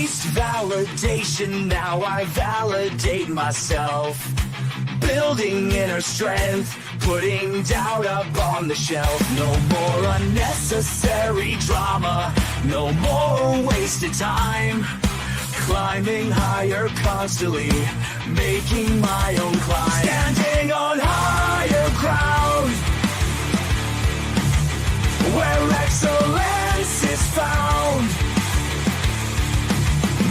chased validation, now I validate myself. Building inner strength, putting doubt up on the shelf. No more unnecessary drama, no more wasted time. Climbing higher constantly, making my own climb. Standing on higher ground, where excellence is found.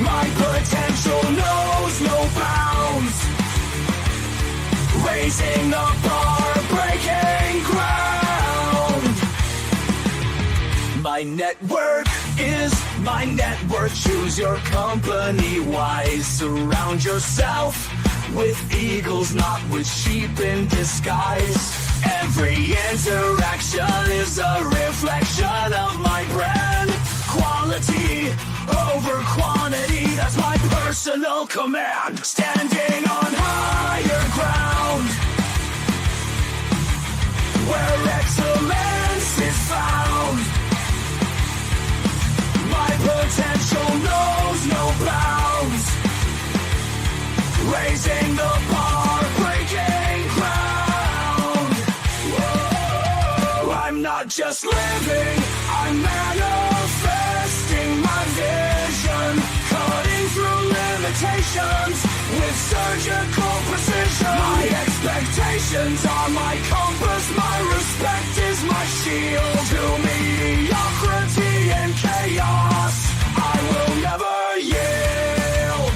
My potential knows no bounds. Raising the bar, breaking ground. My network is my net worth. Choose your company wise. Surround yourself with eagles, not with sheep in disguise. Every interaction is a reflection of my brand. Quality over quantity, that's my personal command. Standing on higher ground, where excellence is found. My potential knows no bounds. Raising the bar, breaking ground. Whoa, I'm not just living, I'm manifesting my vision. Cutting through limitations with surgical precision. My expectations are my compass, my respect is my shield. To mediocrity and chaos, I will never yield.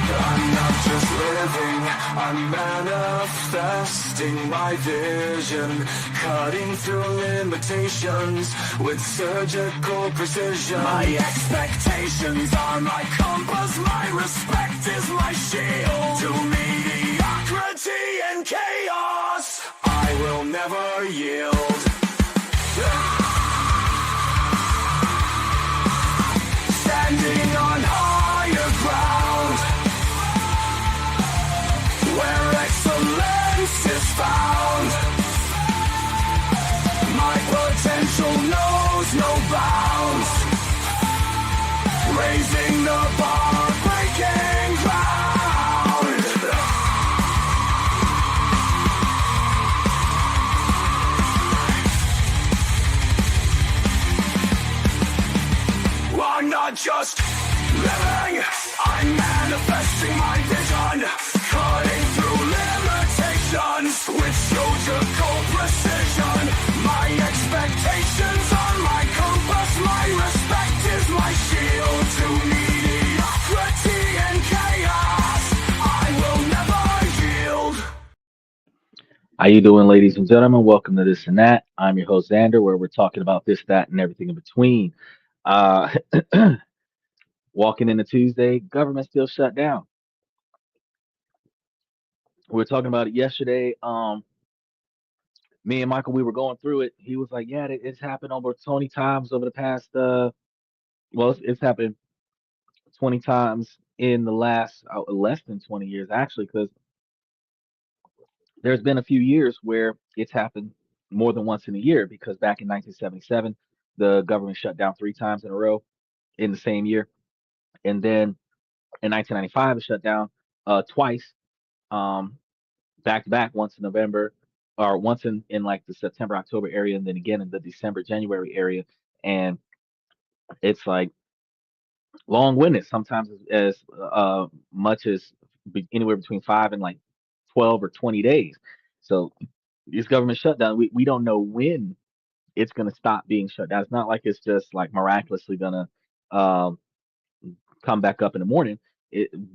I'm not just living, I'm manifesting my vision. Cutting through limitations with surgical precision. My expectations are my compass, my respect is my shield. To mediocrity and chaos, I will never yield. Standing on higher ground, where excellence is found. My potential knows no bounds. Raising the bar, breaking ground. I'm not just living, I'm manifesting my vision. Cutting through limitations with surgical precision. My expectations are my compass, my respect is my shield. To mediocrity and chaos, I will never yield. How you doing, ladies and gentlemen? Welcome to This and That. I'm your host Xander, where we're talking about this, that, and everything in between. Uh, walking into Tuesday, government still shut down. We were talking about it yesterday. Me and Michael, we were going through it. He was like, "Yeah, it's happened over 20 times over the past. Well, it's happened 20 times in the last less than 20 years, actually, because there's been a few years where it's happened more than once in a year. Because back in 1977, the government shut down 3 times in a row in the same year, and then in 1995 it shut down twice, um, back to back, once in November or once in like the September October area, and then again in the December January area, and it's like long-winded sometimes as much as anywhere between 5 and like 12 or 20 days. So this government shutdown, we don't know when it's going to stop being shut down. It's not like it's just like miraculously going to come back up in the morning.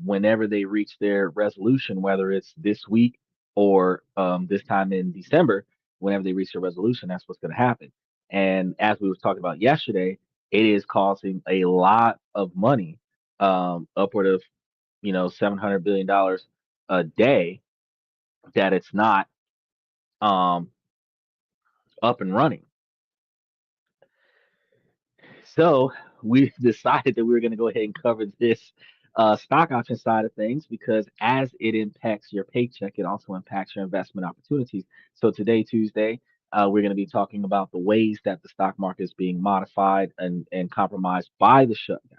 Whenever they reach their resolution, whether it's this week or this time in December, whenever they reach their resolution, that's what's going to happen. And as we were talking about yesterday, it is costing a lot of money, upward of $700 billion a day, that it's not um, up and running. So we decided that we were going to go ahead and cover this stock option side of things because as it impacts your paycheck, it also impacts your investment opportunities. So today, Tuesday, we're going to be talking about the ways that the stock market is being modified and compromised by the shutdown.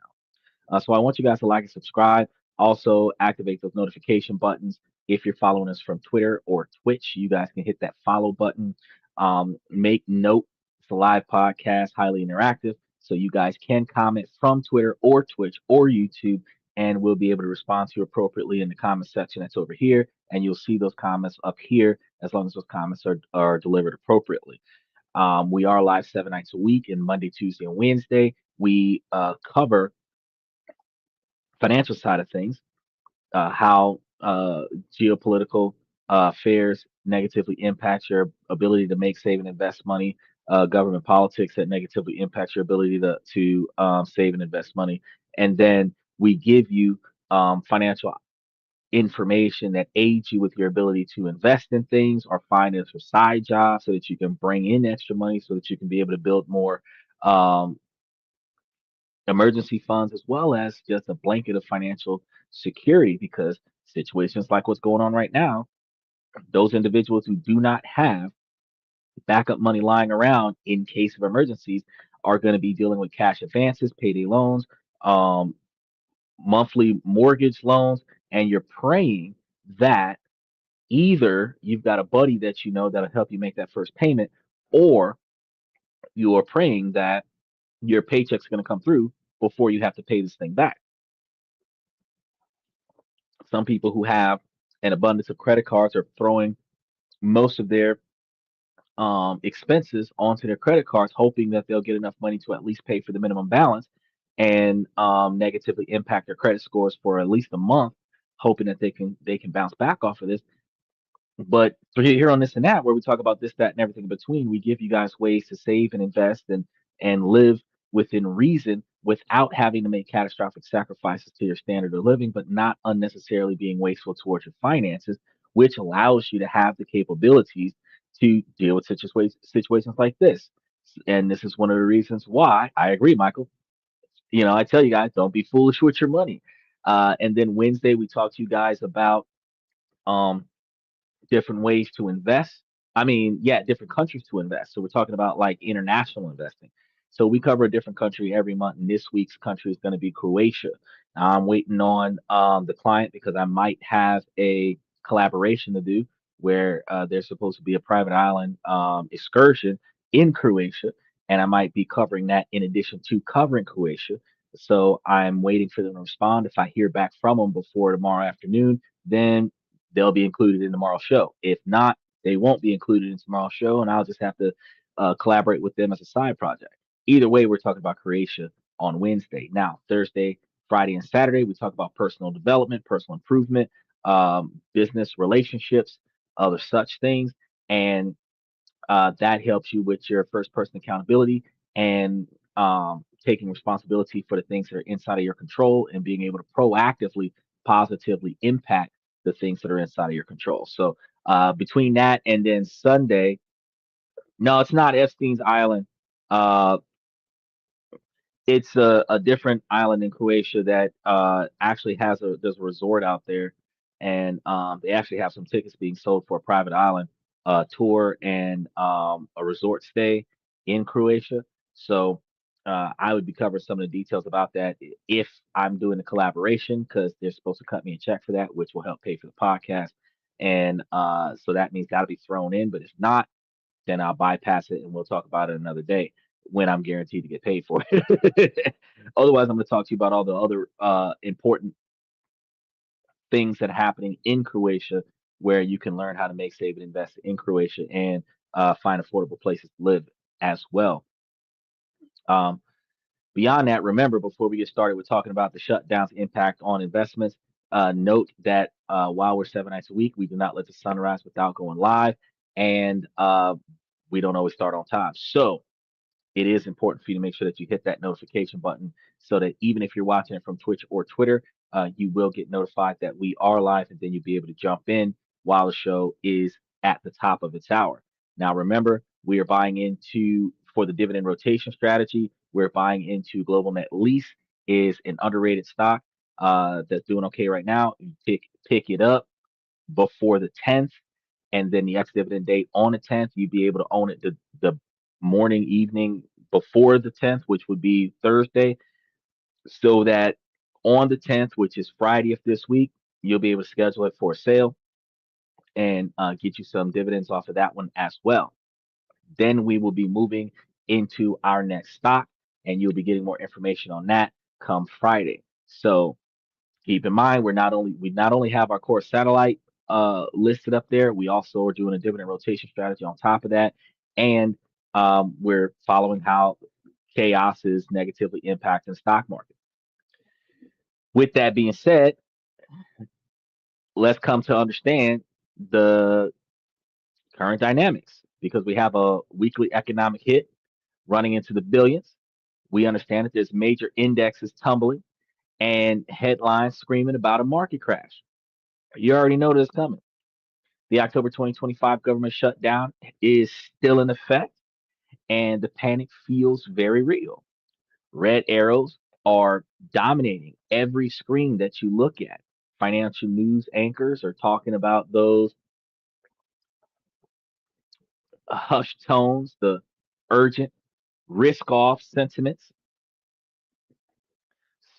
So I want you guys to like and subscribe. Also, activate those notification buttons. If you're following us from Twitter or Twitch, you guys can hit that follow button. Make note it's a live podcast, highly interactive. So you guys can comment from Twitter or Twitch or YouTube, and we'll be able to respond to you appropriately in the comment section that's over here. And you'll see those comments up here as long as those comments are delivered appropriately. We are live 7 nights a week, and Monday, Tuesday, and Wednesday. We cover financial side of things, how geopolitical affairs negatively impact your ability to make, save, and invest money, government politics that negatively impacts your ability to save and invest money, and then we give you financial information that aids you with your ability to invest in things or find extra side jobs so that you can bring in extra money so that you can be able to build more um, emergency funds as well as just a blanket of financial security because situations like what's going on right now, those individuals who do not have backup money lying around in case of emergencies are going to be dealing with cash advances, payday loans, um, monthly mortgage loans, and you're praying that either you've got a buddy that you know that'll help you make that first payment, or you are praying that your paycheck's going to come through before you have to pay this thing back. Some people who have an abundance of credit cards are throwing most of their expenses onto their credit cards, hoping that they'll get enough money to at least pay for the minimum balance and negatively impact their credit scores for at least a month, hoping that they can bounce back off of this. But for here on this and that, where we talk about this, that, and everything in between, we give you guys ways to save and invest and live within reason without having to make catastrophic sacrifices to your standard of living, but not unnecessarily being wasteful towards your finances, which allows you to have the capabilities to deal with situations like this. And this is one of the reasons why I agree, Michael. You know, I tell you guys, don't be foolish with your money. And then Wednesday, we talk to you guys about um, different ways to invest. I mean, yeah, different countries to invest. So we're talking about like international investing. So we cover a different country every month, and this week's country is going to be Croatia. Now I'm waiting on the client because I might have a collaboration to do where there's supposed to be a private island excursion in Croatia, and I might be covering that in addition to covering Croatia. So I'm waiting for them to respond. If I hear back from them before tomorrow afternoon, then they'll be included in tomorrow's show. If not, they won't be included in tomorrow's show, and I'll just have to collaborate with them as a side project. Either way, we're talking about Croatia on Wednesday. Now, Thursday, Friday, and Saturday, we talk about personal development, personal improvement, business relationships, other such things, and that helps you with your first person accountability and taking responsibility for the things that are inside of your control and being able to proactively, positively impact the things that are inside of your control. So between that and then Sunday, no, it's not Epstein's Island. Uh, it's a different island in Croatia that actually there's a resort out there, and they actually have some tickets being sold for a private island tour and a resort stay in Croatia. So I would be covering some of the details about that if I'm doing the collaboration because they're supposed to cut me a check for that, which will help pay for the podcast. And so that means that'll be thrown in. But if not, then I'll bypass it and we'll talk about it another day when I'm guaranteed to get paid for it. Otherwise, I'm going to talk to you about all the other important things that are happening in Croatia where you can learn how to make, save, and invest in Croatia and find affordable places to live as well. Um, Beyond that, remember, before we get started, we're talking about the shutdown's impact on investments. Note that while we're 7 nights a week, we do not let the sun rise without going live, and we don't always start on time. So it is important for you to make sure that you hit that notification button so that even if you're watching it from Twitch or Twitter, you will get notified that we are live, and then you'll be able to jump in while the show is at the top of its hour. Now, remember, we are buying into for the dividend rotation strategy. we're buying into Global Net Lease is an underrated stock that's doing okay right now. You pick it up before the 10th, and then the ex-dividend date on the 10th, you'd be able to own it the morning, evening before the 10th, which would be Thursday, so that on the 10th, which is Friday of this week, you'll be able to schedule it for a sale and get you some dividends off of that one as well. Then we will be moving into our next stock, and you'll be getting more information on that come Friday. So keep in mind, we not only have our core satellite listed up there, we also are doing a dividend rotation strategy on top of that, and we're following how chaos is negatively impacting the stock market. With that being said, let's come to understand the current dynamics because we have a weekly economic hit running into the billions. We understand that there's major indexes tumbling and headlines screaming about a market crash. You already know this coming. The October 2025 government shutdown is still in effect, and the panic feels very real. Red arrows are dominating every screen that you look at. Financial news anchors are talking about those hushed tones, the urgent risk off sentiments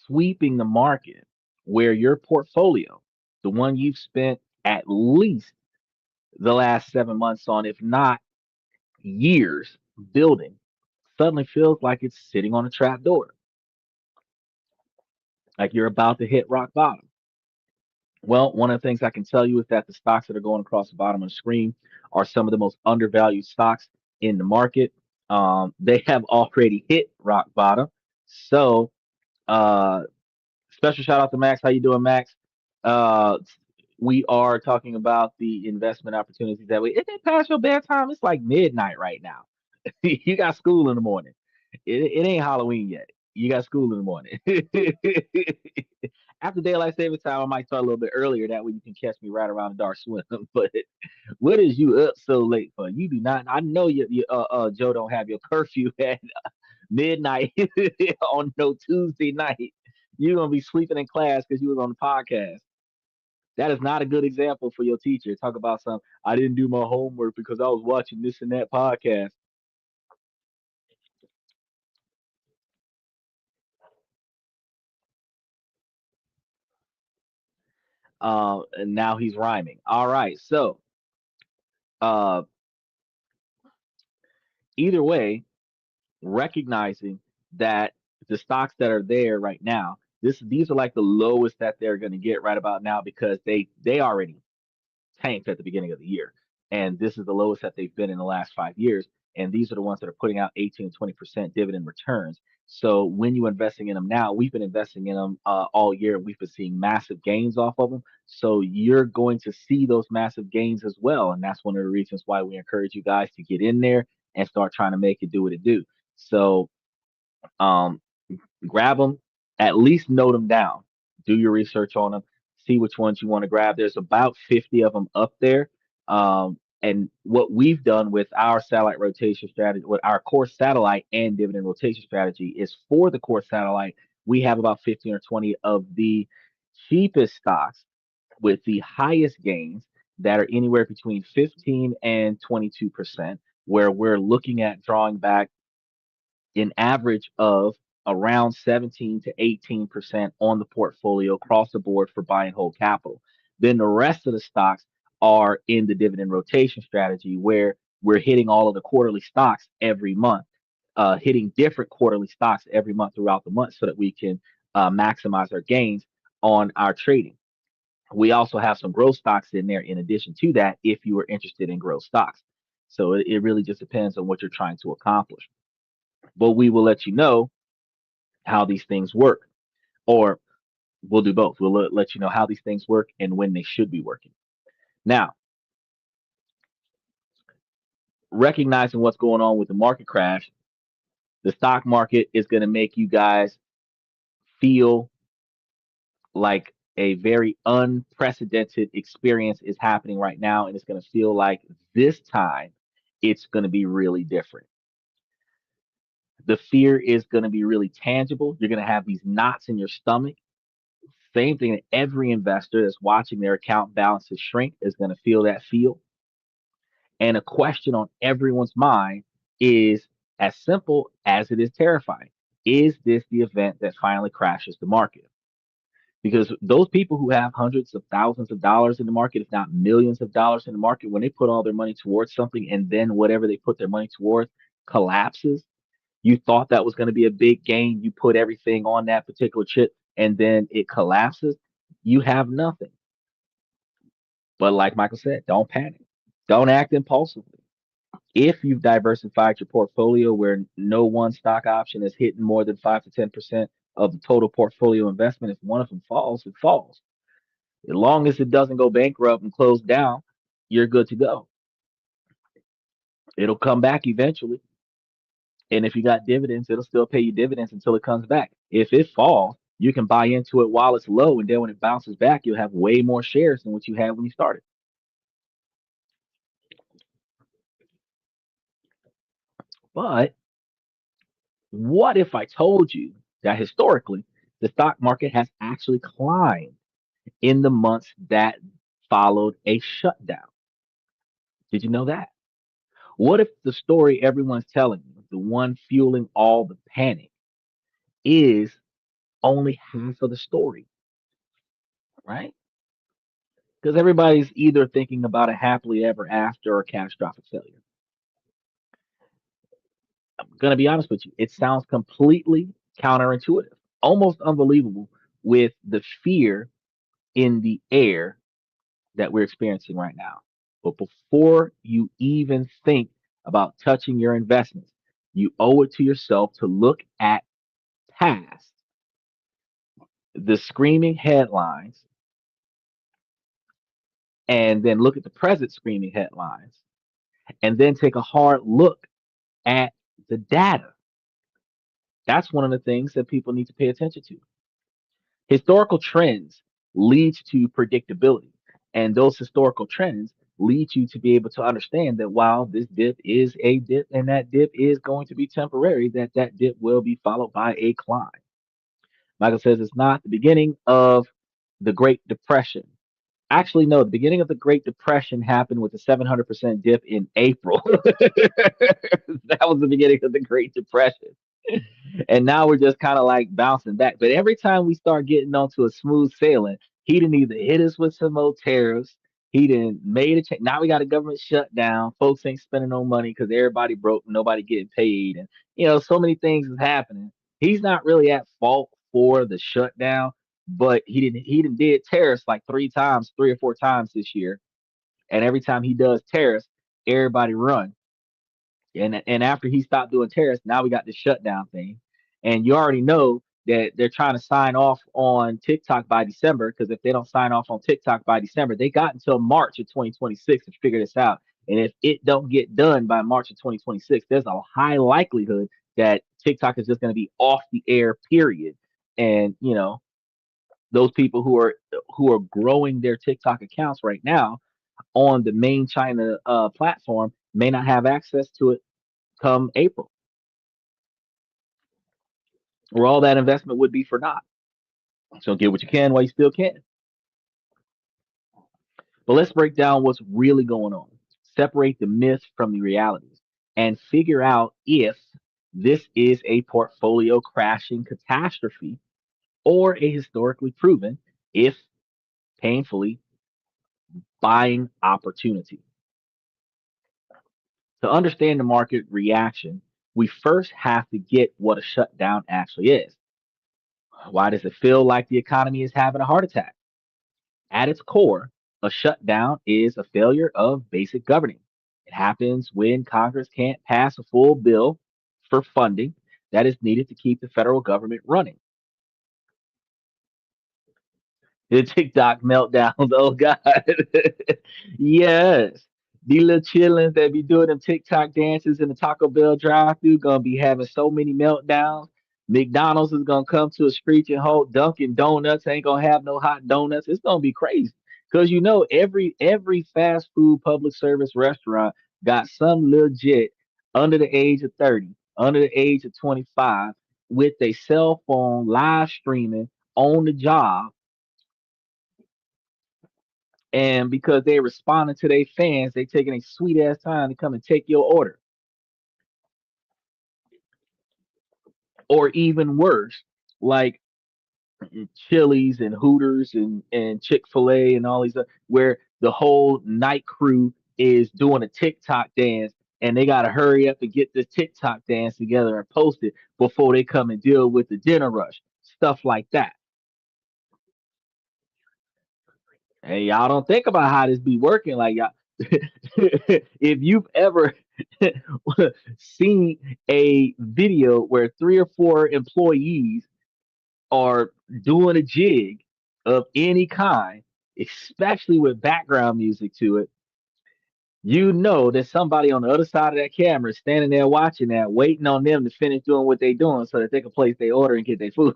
sweeping the market, where your portfolio, the one you've spent at least the last 7 months on, if not years building, suddenly feels like it's sitting on a trap door, like you're about to hit rock bottom. Well, one of the things I can tell you is that the stocks that are going across the bottom of the screen are some of the most undervalued stocks in the market. They have already hit rock bottom. So, uh, special shout out to Max. How you doing, Max? Uh, we are talking about the investment opportunities that we. Is it past your bedtime? It's like midnight right now. You got school in the morning. It ain't Halloween yet. You got school in the morning. After daylight saving time, I might start a little bit earlier. That way you can catch me right around the dark swim. But what is you up so late for? You do not. I know Joe don't have your curfew at midnight on no Tuesday night. You're gonna be sleeping in class because you was on the podcast. That is not a good example for your teacher. Talk about some. I didn't do my homework because I was watching this and that podcast. And now he's rhyming. All right. So, uh, either way, recognizing that the stocks that are there right now, these are like the lowest that they're going to get right about now because they already tanked at the beginning of the year. And this is the lowest that they've been in the last 5 years. And these are the ones that are putting out 18 to 20% dividend returns. So when you're investing in them now, we've been investing in them all year. We've been seeing massive gains off of them. So you're going to see those massive gains as well. And that's one of the reasons why we encourage you guys to get in there and start trying to make it do what it do. So um, grab them, at least note them down, do your research on them, see which ones you want to grab. There's about 50 of them up there. And what we've done with our satellite rotation strategy, with our core satellite and dividend rotation strategy, is for the core satellite, we have about 15 or 20 of the cheapest stocks with the highest gains that are anywhere between 15 and 22%, where we're looking at drawing back an average of around 17 to 18% on the portfolio across the board for buy and hold capital. Then the rest of the stocks are in the dividend rotation strategy where we're hitting all of the quarterly stocks every month, hitting different quarterly stocks every month throughout the month so that we can maximize our gains on our trading. We also have some growth stocks in there in addition to that if you are interested in growth stocks. So it really just depends on what you're trying to accomplish. But we will let you know how these things work, or we'll do both. We'll let you know how these things work and when they should be working. Now, recognizing what's going on with the market crash, the stock market is going to make you guys feel like a very unprecedented experience is happening right now, and it's going to feel like this time it's going to be really different. The fear is going to be really tangible. You're going to have these knots in your stomach. Same thing that every investor that's watching their account balances shrink is going to feel that feel. And a question on everyone's mind is as simple as it is terrifying. Is this the event that finally crashes the market? Because those people who have hundreds of thousands of dollars in the market, if not millions of dollars in the market, when they put all their money towards something and then whatever they put their money towards collapses, you thought that was going to be a big gain. You put everything on that particular chip and then it collapses. You have nothing. But like Michael said, don't panic. Don't act impulsively. If you've diversified your portfolio where no one stock option is hitting more than 5 to 10% of the total portfolio investment, if one of them falls, it falls. As long as it doesn't go bankrupt and close down, you're good to go. It'll come back eventually. And if you got dividends, it'll still pay you dividends until it comes back. If it falls, you can buy into it while it's low. And then when it bounces back, you'll have way more shares than what you had when you started. But what if I told you that historically the stock market has actually climbed in the months that followed a shutdown? Did you know that? What if the story everyone's telling you, the one fueling all the panic, is only half of the story, right? Because everybody's either thinking about a happily ever after or catastrophic failure. I'm going to be honest with you, it sounds completely counterintuitive, almost unbelievable with the fear in the air that we're experiencing right now. But before you even think about touching your investments, you owe it to yourself to look at past the screaming headlines and then look at the present screaming headlines and then take a hard look at the data. That's one of the things that people need to pay attention to. Historical trends lead to predictability, and those historical trends lead you to be able to understand that while this dip is a dip and that dip is going to be temporary, that dip will be followed by a climb. Michael says it's not the beginning of the Great Depression. Actually, no, the beginning of the Great Depression happened with a 700% dip in April. That was the beginning of the Great Depression. And now we're just kind of like bouncing back. But every time we start getting onto a smooth sailing, he didn't either hit us with some more tariffs. He didn't made a change. Now we got a government shutdown. Folks ain't spending no money because everybody broke, nobody getting paid, and so many things is happening. He's not really at fault for the shutdown, but he didn't did tariffs like three or four times this year, and every time he does tariffs, everybody run. And after he stopped doing tariffs, now we got the shutdown thing. And you already know that they're trying to sign off on TikTok by December because if they don't sign off on TikTok by December, they got until March of 2026 to figure this out. And if it don't get done by March of 2026, there's a high likelihood that TikTok is just going to be off the air, period. And those people who are growing their TikTok accounts right now on the main China platform may not have access to it come April, where all that investment would be for naught. So get what you can while you still can. But let's break down what's really going on, separate the myths from the realities, and figure out if this is a portfolio crashing catastrophe or a historically proven, if painfully, buying opportunity. To understand the market reaction, we first have to get what a shutdown actually is. Why does it feel like the economy is having a heart attack? At its core, a shutdown is a failure of basic governing. It happens when Congress can't pass a full bill for funding that is needed to keep the federal government running. The TikTok meltdowns. Oh God. Yes. These little chillins that be doing them TikTok dances in the Taco Bell drive through gonna be having so many meltdowns. McDonald's is gonna come to a screeching halt. Dunkin' Donuts ain't gonna have no hot donuts. It's gonna be crazy. Cause every fast food public service restaurant got some legit under the age of 30 under the age of 25 with a cell phone live streaming on the job, and because they responding to their fans, they taking a sweet ass time to come and take your order. Or even worse, like Chili's and Hooters and Chick-fil-A and all these where the whole night crew is doing a TikTok dance, and they gotta hurry up and get this TikTok dance together and post it before they come and deal with the dinner rush. Stuff like that. Hey, y'all don't think about how this be working. Like y'all, if you've ever seen a video where three or four employees are doing a jig of any kind, especially with background music to it, you know that somebody on the other side of that camera is standing there watching that, waiting on them to finish doing what they're doing so that they can place their order and get their food.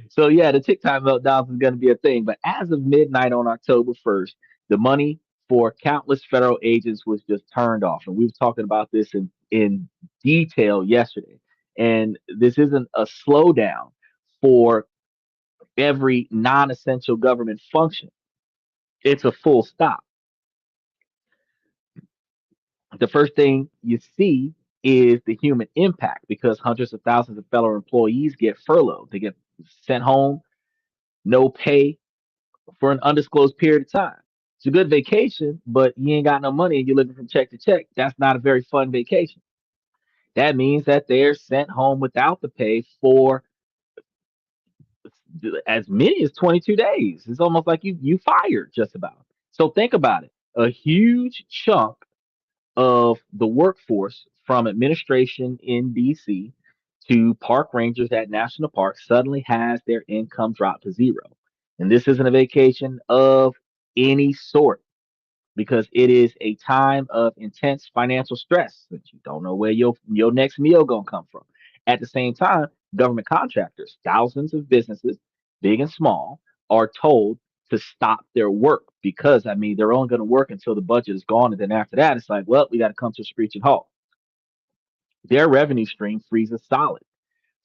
So yeah, the TikTok meltdowns is going to be a thing. But as of midnight on October 1st, the money for countless federal agents was just turned off, and we were talking about this in detail yesterday. And this isn't a slowdown for every non-essential government function; it's a full stop. The first thing you see is the human impact because hundreds of thousands of federal employees get furloughed. They get sent home, no pay, for an undisclosed period of time. It's a good vacation, but you ain't got no money and you're living from check to check. That's not a very fun vacation. That means that they're sent home without the pay for as many as 22 days. It's almost like you fired just about. So think about it. A huge chunk of the workforce from administration in DC to park rangers at national parks suddenly has their income drop to zero. And this isn't a vacation of any sort because it is a time of intense financial stress that you don't know where your next meal gonna come from. At the same time, government contractors, thousands of businesses, big and small, are told to stop their work because I mean they're only going to work until the budget is gone, and then after that, it's like, well, we got to come to a screeching halt. Their revenue stream freezes solid.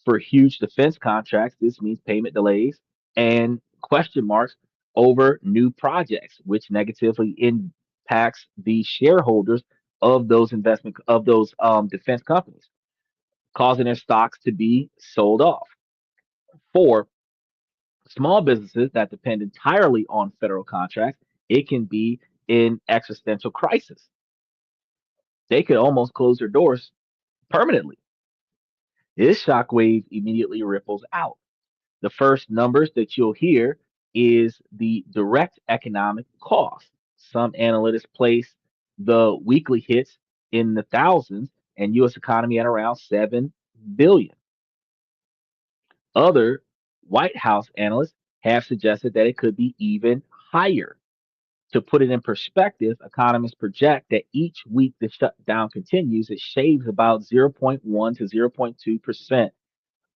For huge defense contracts, this means payment delays and question marks over new projects, which negatively impacts the shareholders of those defense companies, causing their stocks to be sold off. For small businesses that depend entirely on federal contracts, it can be an existential crisis. They could almost close their doors permanently. This shockwave immediately ripples out. The first numbers that you'll hear is the direct economic cost. Some analysts place the weekly hits in the thousands and US economy at around 7 billion. Other White House analysts have suggested that it could be even higher. To put it in perspective, economists project that each week the shutdown continues, it shaves about 0.1 to 0.2%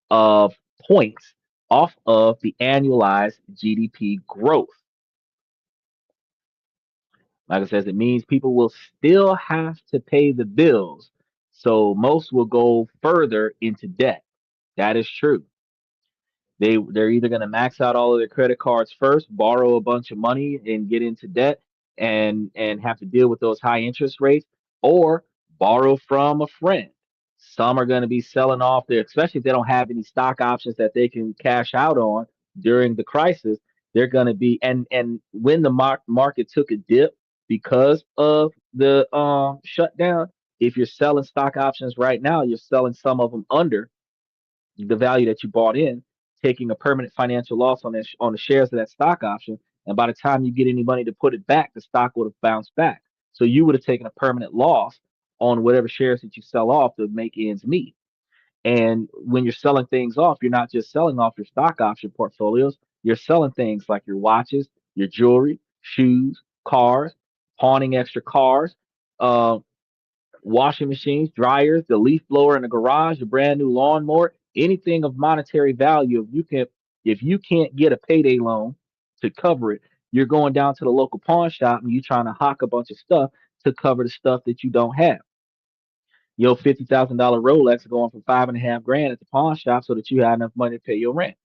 of points off of the annualized GDP growth. Like I says, it means people will still have to pay the bills. So most will go further into debt. That is true. They're either going to max out all of their credit cards first, borrow a bunch of money and get into debt and have to deal with those high interest rates, or borrow from a friend. Some are going to be selling off their, especially if they don't have any stock options that they can cash out on during the crisis. They're going to be and when the market took a dip because of the shutdown, if you're selling stock options right now, you're selling some of them under the value that you bought in, taking a permanent financial loss on the shares of that stock option. And by the time you get any money to put it back, the stock would have bounced back. So you would have taken a permanent loss on whatever shares that you sell off to make ends meet. And when you're selling things off, you're not just selling off your stock option portfolios, you're selling things like your watches, your jewelry, shoes, cars, pawning extra cars, uh, washing machines, dryers, the leaf blower in the garage, a brand new lawnmower, anything of monetary value. If you can't get a payday loan to cover it, you're going down to the local pawn shop and you're trying to hock a bunch of stuff to cover the stuff that you don't have. Your $50,000 Rolex going for 5.5 grand at the pawn shop so that you have enough money to pay your rent.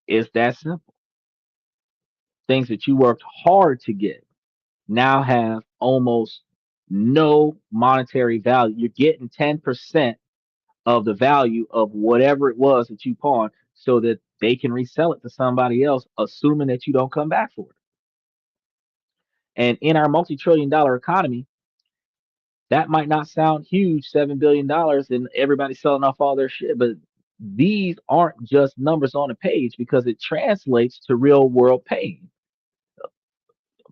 It's that simple. Things that you worked hard to get now have almost no monetary value. You're getting 10% of the value of whatever it was that you pawned so that they can resell it to somebody else, assuming that you don't come back for it. And in our multi-trillion-dollar economy, that might not sound huge, $7 billion, and everybody selling off all their shit, but these aren't just numbers on a page because it translates to real world pain.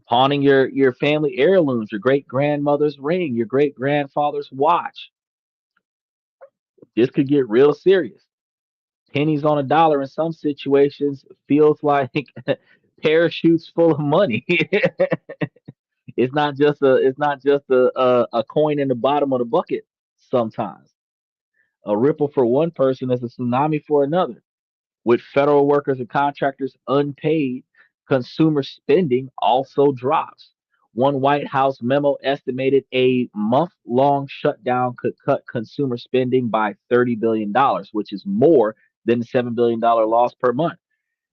Pawning your family heirlooms, your great grandmother's ring, your great grandfather's watch. This could get real serious. Pennies on a dollar in some situations feels like parachutes full of money. It's not just a coin in the bottom of the bucket sometimes. A ripple for one person is a tsunami for another. With federal workers and contractors unpaid, consumer spending also drops. One White House memo estimated a month-long shutdown could cut consumer spending by $30 billion, which is more than the $7 billion loss per month.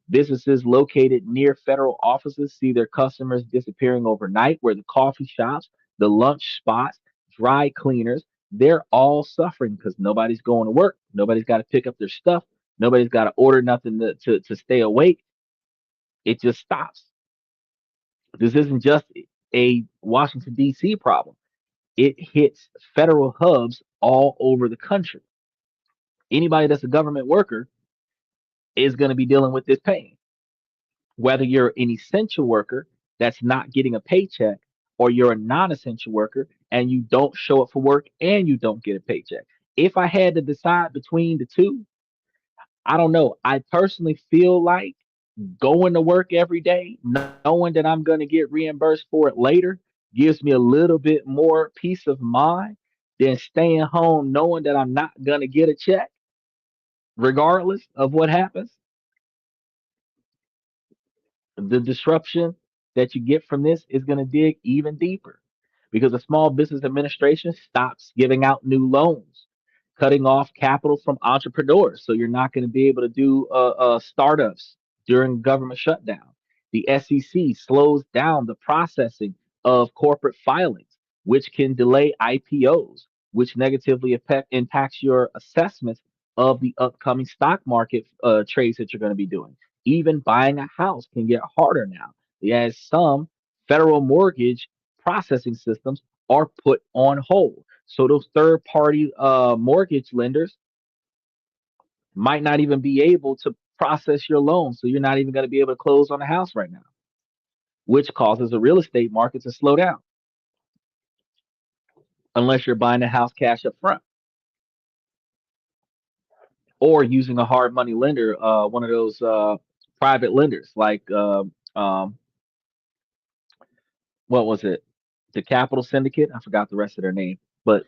Businesses located near federal offices see their customers disappearing overnight, where the coffee shops, the lunch spots, dry cleaners, they're all suffering because nobody's going to work. Nobody's got to pick up their stuff. Nobody's got to order nothing to stay awake. It just stops. This isn't just a Washington, D.C. problem. It hits federal hubs all over the country. Anybody that's a government worker is going to be dealing with this pain. Whether you're an essential worker that's not getting a paycheck or you're a non-essential worker and you don't show up for work and you don't get a paycheck. If I had to decide between the two, I don't know. I personally feel like going to work every day, knowing that I'm going to get reimbursed for it later, gives me a little bit more peace of mind than staying home knowing that I'm not going to get a check, regardless of what happens. The disruption that you get from this is going to dig even deeper because the Small Business Administration stops giving out new loans, cutting off capital from entrepreneurs. So you're not going to be able to do startups during government shutdown. The SEC slows down the processing of corporate filings, which can delay IPOs, which negatively impacts your assessments of the upcoming stock market trades that you're going to be doing. Even buying a house can get harder now, as some federal mortgage processing systems are put on hold. So those third party mortgage lenders might not even be able to process your loan. So you're not even going to be able to close on a house right now, which causes the real estate market to slow down unless you're buying a house cash up front or using a hard money lender, one of those private lenders like um, what was it? The Capital Syndicate. I forgot the rest of their name, but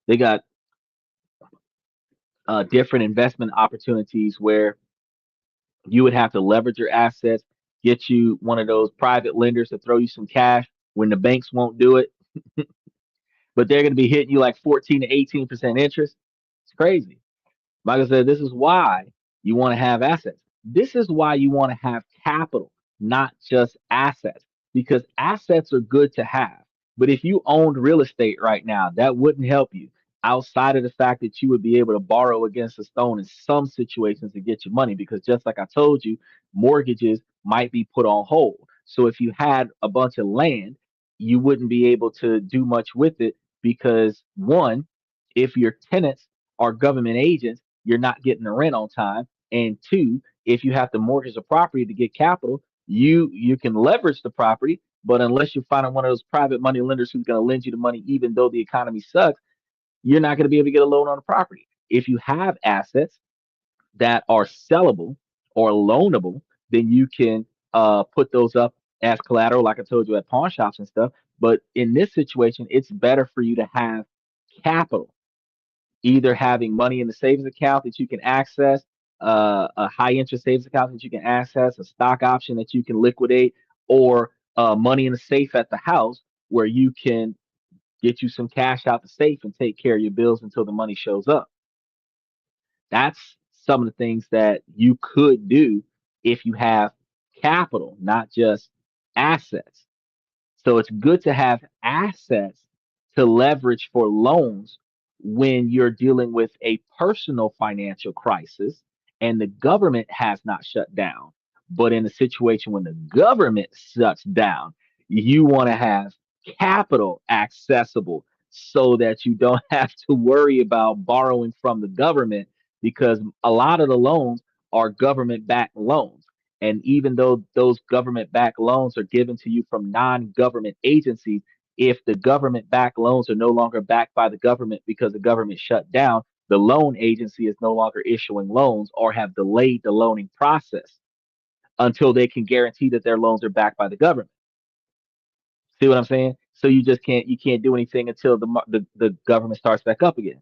they got different investment opportunities where you would have to leverage your assets, get you one of those private lenders to throw you some cash when the banks won't do it, but they're going to be hitting you like 14 to 18% interest. It's crazy. Like I said, this is why you want to have assets. This is why you want to have capital, not just assets, because assets are good to have. But if you owned real estate right now, that wouldn't help you outside of the fact that you would be able to borrow against a stone in some situations to get your money. Because just like I told you, mortgages might be put on hold. So if you had a bunch of land, you wouldn't be able to do much with it because one, if your tenants are government agents, you're not getting the rent on time. And two, if you have to mortgage a property to get capital, you can leverage the property, but unless you're finding one of those private money lenders who's going to lend you the money, even though the economy sucks, you're not going to be able to get a loan on the property. If you have assets that are sellable or loanable, then you can put those up as collateral, like I told you at pawn shops and stuff. But in this situation, it's better for you to have capital, either having money in the savings account that you can access, a high interest savings account that you can access, a stock option that you can liquidate, or money in the safe at the house where you can get you some cash out the safe and take care of your bills until the money shows up. That's some of the things that you could do if you have capital, not just assets. So it's good to have assets to leverage for loans when you're dealing with a personal financial crisis and the government has not shut down. But in a situation when the government shuts down, you want to have capital accessible so that you don't have to worry about borrowing from the government, because a lot of the loans are government backed loans. And even though those government backed loans are given to you from non government agencies, if the government backed loans are no longer backed by the government because the government shut down, the loan agency is no longer issuing loans or have delayed the loaning process until they can guarantee that their loans are backed by the government. See what I'm saying? So you can't do anything until the government starts back up again.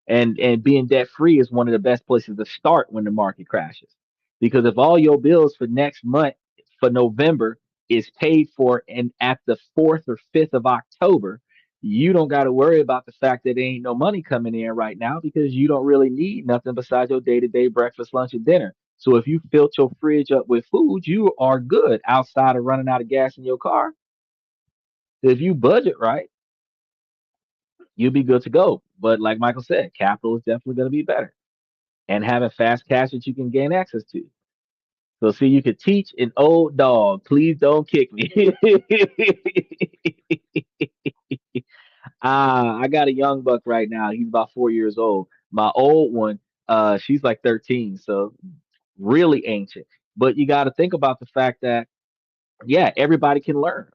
And being debt free is one of the best places to start when the market crashes, because if all your bills for next month, for November, is paid for and at the 4th or 5th of October, you don't got to worry about the fact that there ain't no money coming in right now, because you don't really need nothing besides your day-to-day breakfast, lunch, and dinner. So if you filled your fridge up with food, you are good outside of running out of gas in your car. If you budget right, you'll be good to go. But like Michael said, capital is definitely going to be better, and having fast cash that you can gain access to. So see, you could teach an old dog, please don't kick me. I got a young buck right now. He's about 4 years old. My old one, she's like 13, so really ancient. But you got to think about the fact that, yeah, everybody can learn.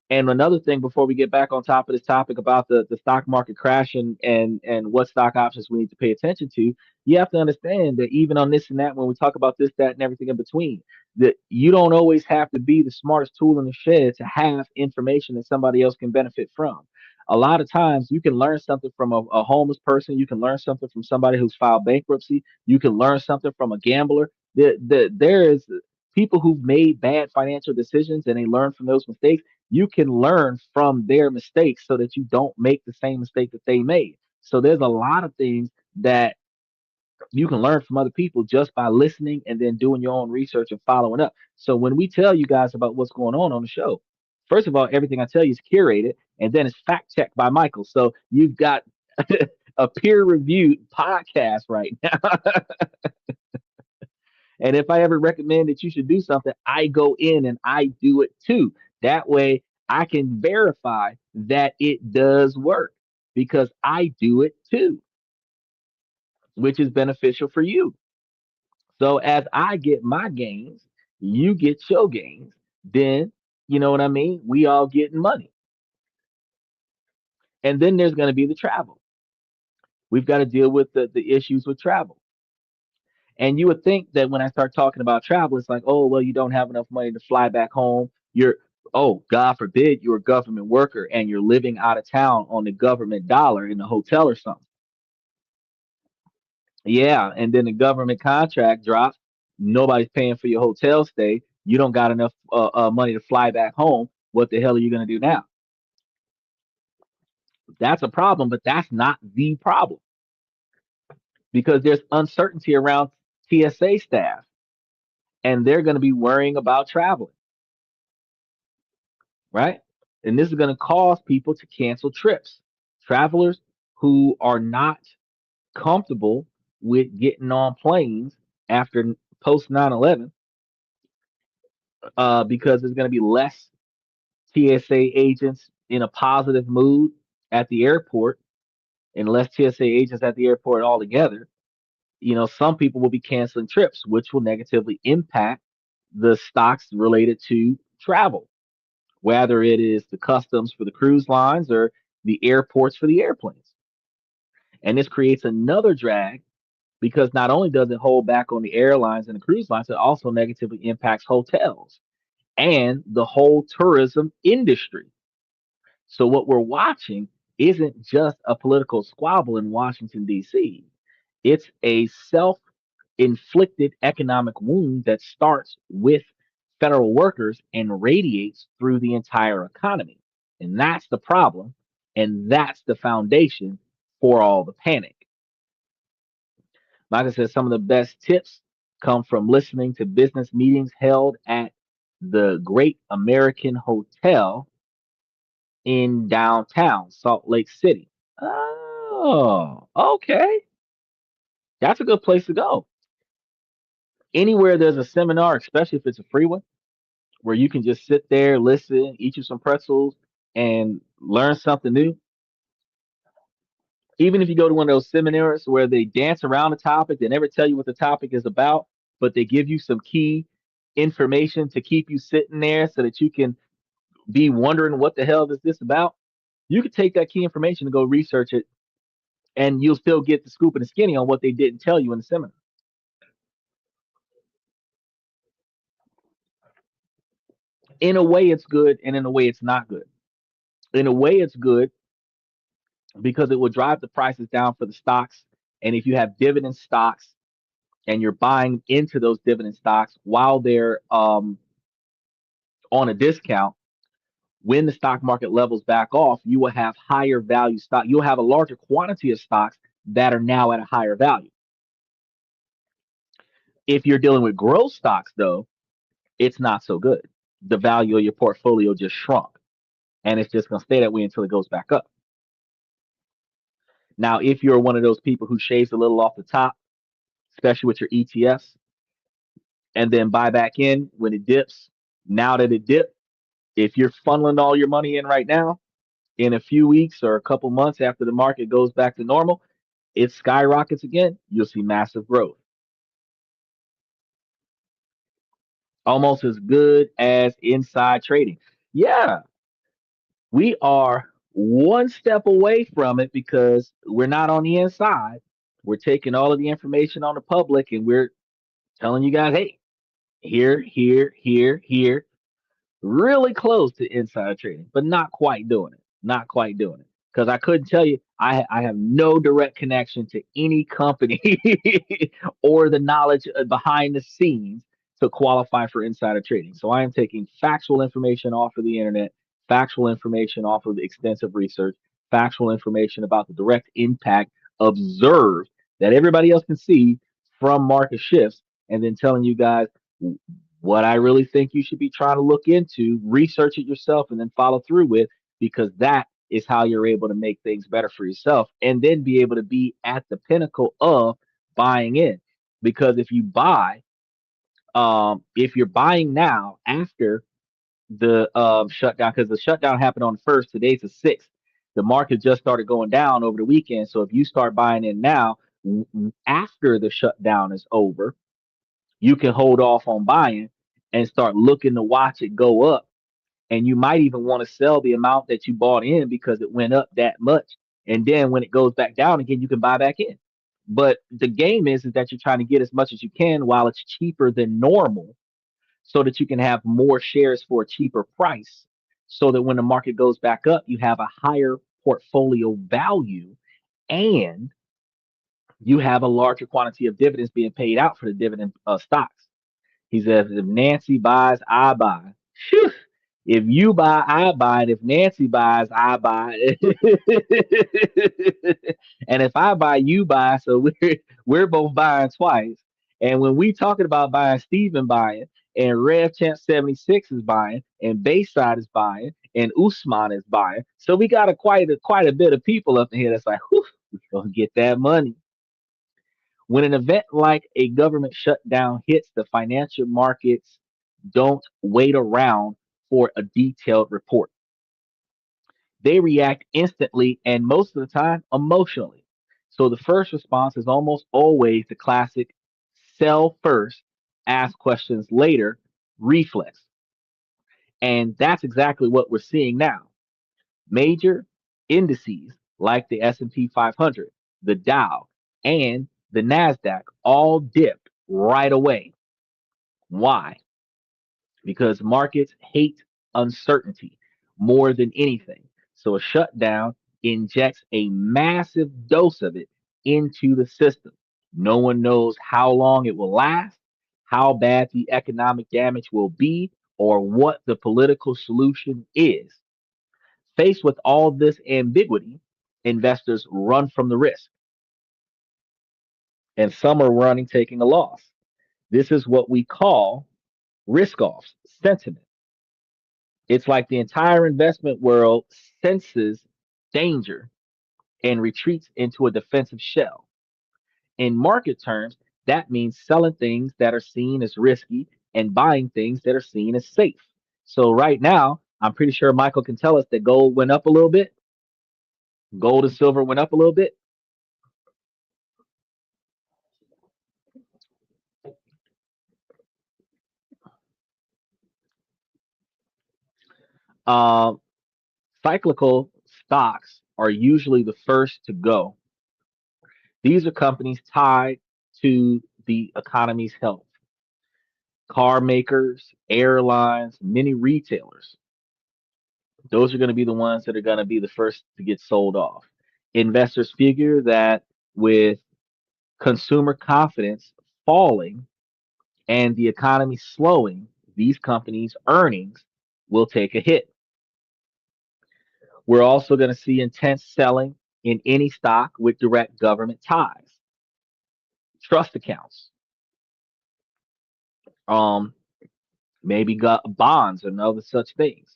And another thing before we get back on top of this topic about the stock market crashing and what stock options we need to pay attention to, you have to understand that even on this and that, when we talk about this, that, and everything in between, that you don't always have to be the smartest tool in the shed to have information that somebody else can benefit from. A lot of times you can learn something from a homeless person, you can learn something from somebody who's filed bankruptcy, you can learn something from a gambler. There is people who've made bad financial decisions and they learn from those mistakes. You can learn from their mistakes so that you don't make the same mistake that they made. So there's a lot of things that you can learn from other people just by listening and then doing your own research and following up. So when we tell you guys about what's going on the show, first of all, everything I tell you is curated and then it's fact checked by Michael. So you've got a peer reviewed podcast right now. And if I ever recommend that you should do something, I go in and I do it too. That way I can verify that it does work because I do it too, which is beneficial for you. So as I get my gains, you get your gains, then you know what I mean? We all getting money. And then there's going to be the travel. We've got to deal with the issues with travel. And you would think that when I start talking about travel, it's like, oh, well, you don't have enough money to fly back home. Oh, God forbid, you're a government worker and you're living out of town on the government dollar in a hotel or something. Yeah. And then the government contract drops. Nobody's paying for your hotel stay. You don't got enough money to fly back home. What the hell are you going to do now? That's a problem, but that's not the problem, because there's uncertainty around TSA staff and they're going to be worrying about traveling, right? And this is going to cause people to cancel trips. Travelers who are not comfortable with getting on planes after post 9/11, because there's going to be less TSA agents in a positive mood at the airport and less TSA agents at the airport altogether. Some people will be canceling trips, which will negatively impact the stocks related to travel, whether it is the customs for the cruise lines or the airports for the airplanes. And this creates another drag because not only does it hold back on the airlines and the cruise lines, it also negatively impacts hotels and the whole tourism industry. So, what we're watching isn't just a political squabble in Washington, D.C., it's a self inflicted economic wound that starts with federal workers and radiates through the entire economy. And that's the problem. And that's the foundation for all the panic. Like I said, some of the best tips come from listening to business meetings held at the Great American Hotel in downtown Salt Lake City. Oh, okay. That's a good place to go. Anywhere there's a seminar, especially if it's a free one, where you can just sit there, listen, eat you some pretzels, and learn something new. Even if you go to one of those seminars where they dance around the topic, they never tell you what the topic is about, but they give you some key information to keep you sitting there so that you can be wondering what the hell is this about. You could take that key information and go research it, and you'll still get the scoop and the skinny on what they didn't tell you in the seminar. In a way, it's good, and in a way, it's not good. In a way, it's good because it will drive the prices down for the stocks. And if you have dividend stocks and you're buying into those dividend stocks while they're on a discount, when the stock market levels back off, you will have higher value stock. You'll have a larger quantity of stocks that are now at a higher value. If you're dealing with growth stocks, though, it's not so good. The value of your portfolio just shrunk, and it's just going to stay that way until it goes back up. Now, if you're one of those people who shaves a little off the top, especially with your ETFs, and then buy back in when it dips, now that it dipped, if you're funneling all your money in right now, in a few weeks or a couple months after the market goes back to normal, it skyrockets again, you'll see massive growth. Almost as good as inside trading. Yeah, we are one step away from it because we're not on the inside. We're taking all of the information on the public and we're telling you guys, hey, here, here, here, here, really close to inside trading, but not quite doing it. Not quite doing it. Because I couldn't tell you, I have no direct connection to any company or the knowledge behind the scenes to qualify for insider trading. So I am taking factual information off of the internet, factual information off of the extensive research, factual information about the direct impact observed that everybody else can see from market shifts, and then telling you guys what I really think you should be trying to look into, research it yourself, and then follow through with, because that is how you're able to make things better for yourself and then be able to be at the pinnacle of buying in. Because if you're buying now after the shutdown, because the shutdown happened on the first, today's the sixth. The market just started going down over the weekend. So if you start buying in now, after the shutdown is over, you can hold off on buying and start looking to watch it go up. And you might even want to sell the amount that you bought in because it went up that much. And then when it goes back down again, you can buy back in. But the game is that you're trying to get as much as you can while it's cheaper than normal so that you can have more shares for a cheaper price. So that when the market goes back up, you have a higher portfolio value and you have a larger quantity of dividends being paid out for the dividend stocks. He says, if Nancy buys, I buy. Phew. If you buy, I buy. And if Nancy buys, I buy. And if I buy, you buy. So we're both buying twice. And when we talking about buying, Steven buying, and Rev Champ 76 is buying, and Bayside is buying, and Usman is buying. So we got quite a bit of people up in here that's like, whew, we're gonna get that money. When an event like a government shutdown hits, the financial markets don't wait around for a detailed report. They react instantly and most of the time emotionally. So the first response is almost always the classic sell first, ask questions later reflex. And that's exactly what we're seeing now. Major indices like the S&P 500, the Dow, and the Nasdaq all dipped right away. Why? Because markets hate uncertainty more than anything. So a shutdown injects a massive dose of it into the system. No one knows how long it will last, how bad the economic damage will be, or what the political solution is. Faced with all this ambiguity, investors run from the risk, and some are running taking a loss. This is what we call risk off sentiment. It's like the entire investment world senses danger and retreats into a defensive shell. In market terms, that means selling things that are seen as risky and buying things that are seen as safe. So right now, I'm pretty sure Michael can tell us that gold went up a little bit. Gold and silver went up a little bit. Um, Cyclical stocks are usually the first to go. These are companies tied to the economy's health. Car makers, airlines, many retailers. Those are going to be the ones that are going to be the first to get sold off. Investors figure that with consumer confidence falling and the economy slowing, these companies' earnings will take a hit. We're also going to see intense selling in any stock with direct government ties, trust accounts, um, maybe bonds and other such things.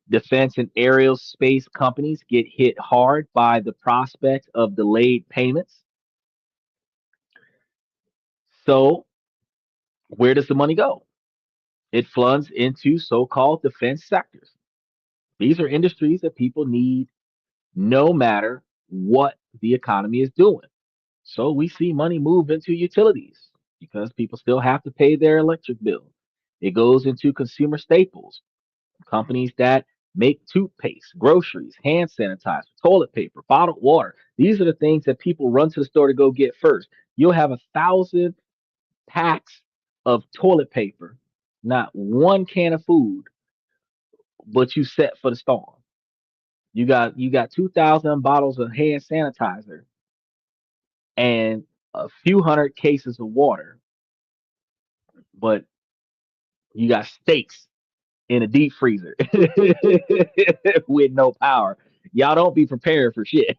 Defense and aerospace companies get hit hard by the prospect of delayed payments. So, where does the money go? It floods into so called defense sectors. These are industries that people need no matter what the economy is doing. So, we see money move into utilities because people still have to pay their electric bill. It goes into consumer staples, companies that make toothpaste, groceries, hand sanitizer, toilet paper, bottled water. These are the things that people run to the store to go get first. You'll have 1,000 packs of toilet paper, not one can of food, but you set for the storm. You got 2,000 bottles of hand sanitizer and a few hundred cases of water, but you got steaks in a deep freezer with no power. Y'all don't be prepared for shit.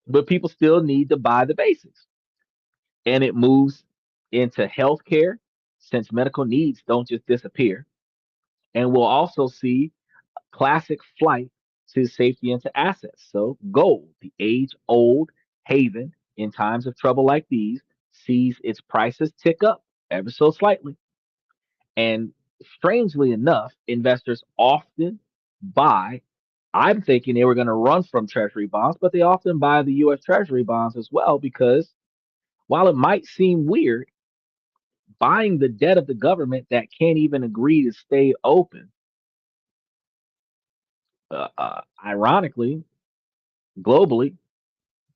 But people still need to buy the basics. And it moves into healthcare since medical needs don't just disappear. And we'll also see classic flight to safety into assets. So gold, the age old haven in times of trouble like these, sees its prices tick up ever so slightly. And strangely enough, investors often buy. I'm thinking they were going to run from treasury bonds, but they often buy the US treasury bonds as well because while it might seem weird, buying the debt of the government that can't even agree to stay open, ironically, globally,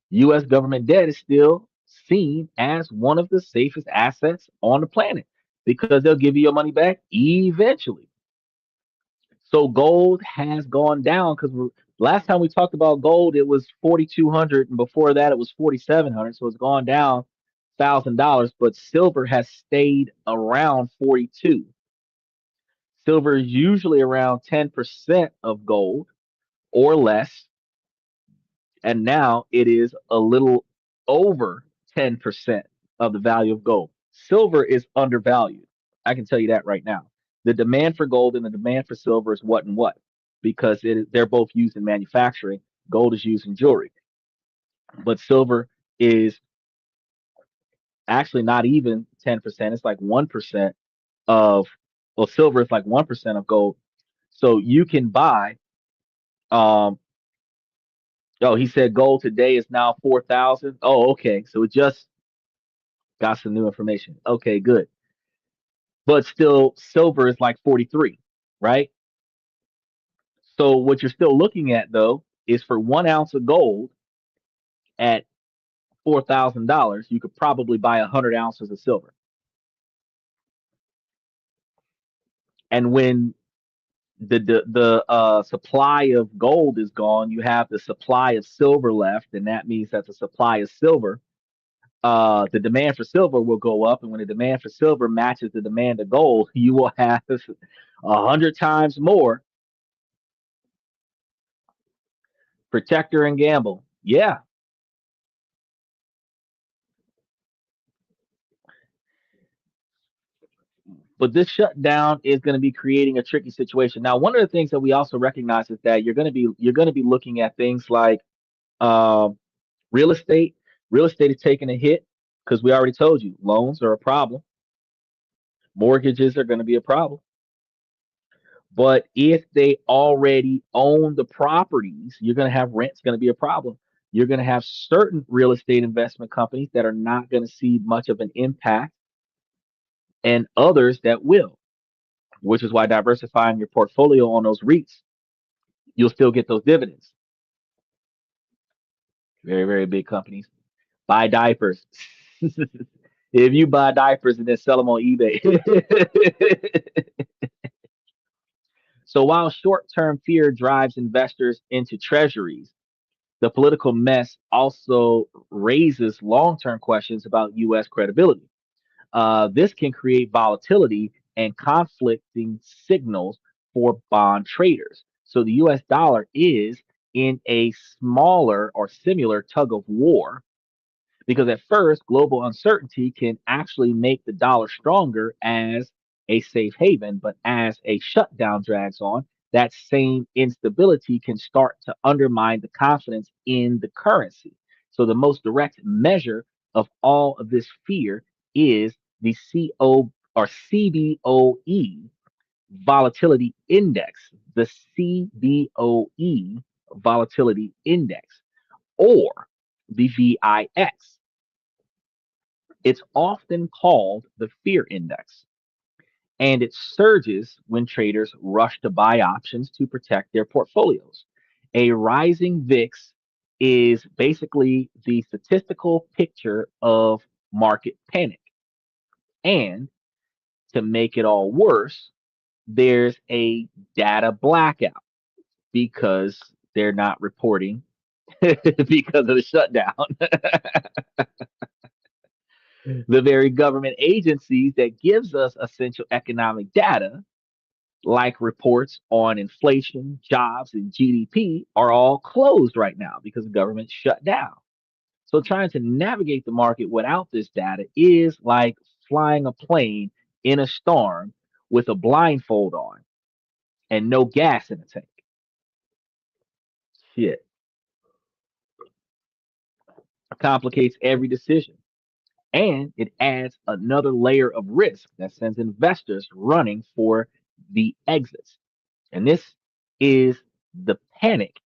US government debt is still seen as one of the safest assets on the planet because they'll give you your money back eventually. So gold has gone down because last time we talked about gold, it was 4,200, and before that, it was 4,700. So it's gone down $1,000. But silver has stayed around 42. Silver is usually around 10% of gold or less, and now it is a little over 10% of the value of gold. Silver is undervalued. I can tell you that right now. The demand for gold and the demand for silver is what and what because they're both used in manufacturing. Gold is used in jewelry, but silver is actually not even 10%. It's like 1% of, well, silver is like 1% of gold. So you can buy, um, oh, he said gold today is now 4,000. Oh, okay. So it just got some new information. Okay, good. But still, silver is like 43, right? So what you're still looking at though is for 1 ounce of gold at $4,000, you could probably buy 100 ounces of silver. And when the supply of gold is gone, you have the supply of silver left, and that means that the supply of silver, the demand for silver will go up, and when the demand for silver matches the demand of gold, you will have 100 times more. Protector and gamble. Yeah, but this shutdown is going to be creating a tricky situation. Now, one of the things that we also recognize is that you're going to be looking at things like um, real estate. Real estate is taking a hit because we already told you loans are a problem, mortgages are going to be a problem. But if they already own the properties, you're going to have rent's going to be a problem. You're going to have certain real estate investment companies that are not going to see much of an impact, and others that will, which is why diversifying your portfolio on those REITs, you'll still get those dividends. Very, very big companies. Buy diapers. If you buy diapers and then sell them on eBay. So while short term fear drives investors into treasuries, the political mess also raises long term questions about U.S. credibility. This can create volatility and conflicting signals for bond traders. So the US dollar is in a smaller or similar tug of war because at first, global uncertainty can actually make the dollar stronger as a safe haven, but as a shutdown drags on, that same instability can start to undermine the confidence in the currency. So, the most direct measure of all of this fear is the CBOE volatility index, the CBOE volatility index, or the VIX. It's often called the fear index, and it surges when traders rush to buy options to protect their portfolios. A rising VIX is basically the statistical picture of market panic. And to make it all worse, there's a data blackout because they're not reporting because of the shutdown. The very government agencies that gives us essential economic data like reports on inflation, jobs, and GDP are all closed right now because the government shut down. So trying to navigate the market without this data is like flying a plane in a storm with a blindfold on and no gas in the tank. Shit, complicates every decision. And it adds another layer of risk that sends investors running for the exits. And this is the panic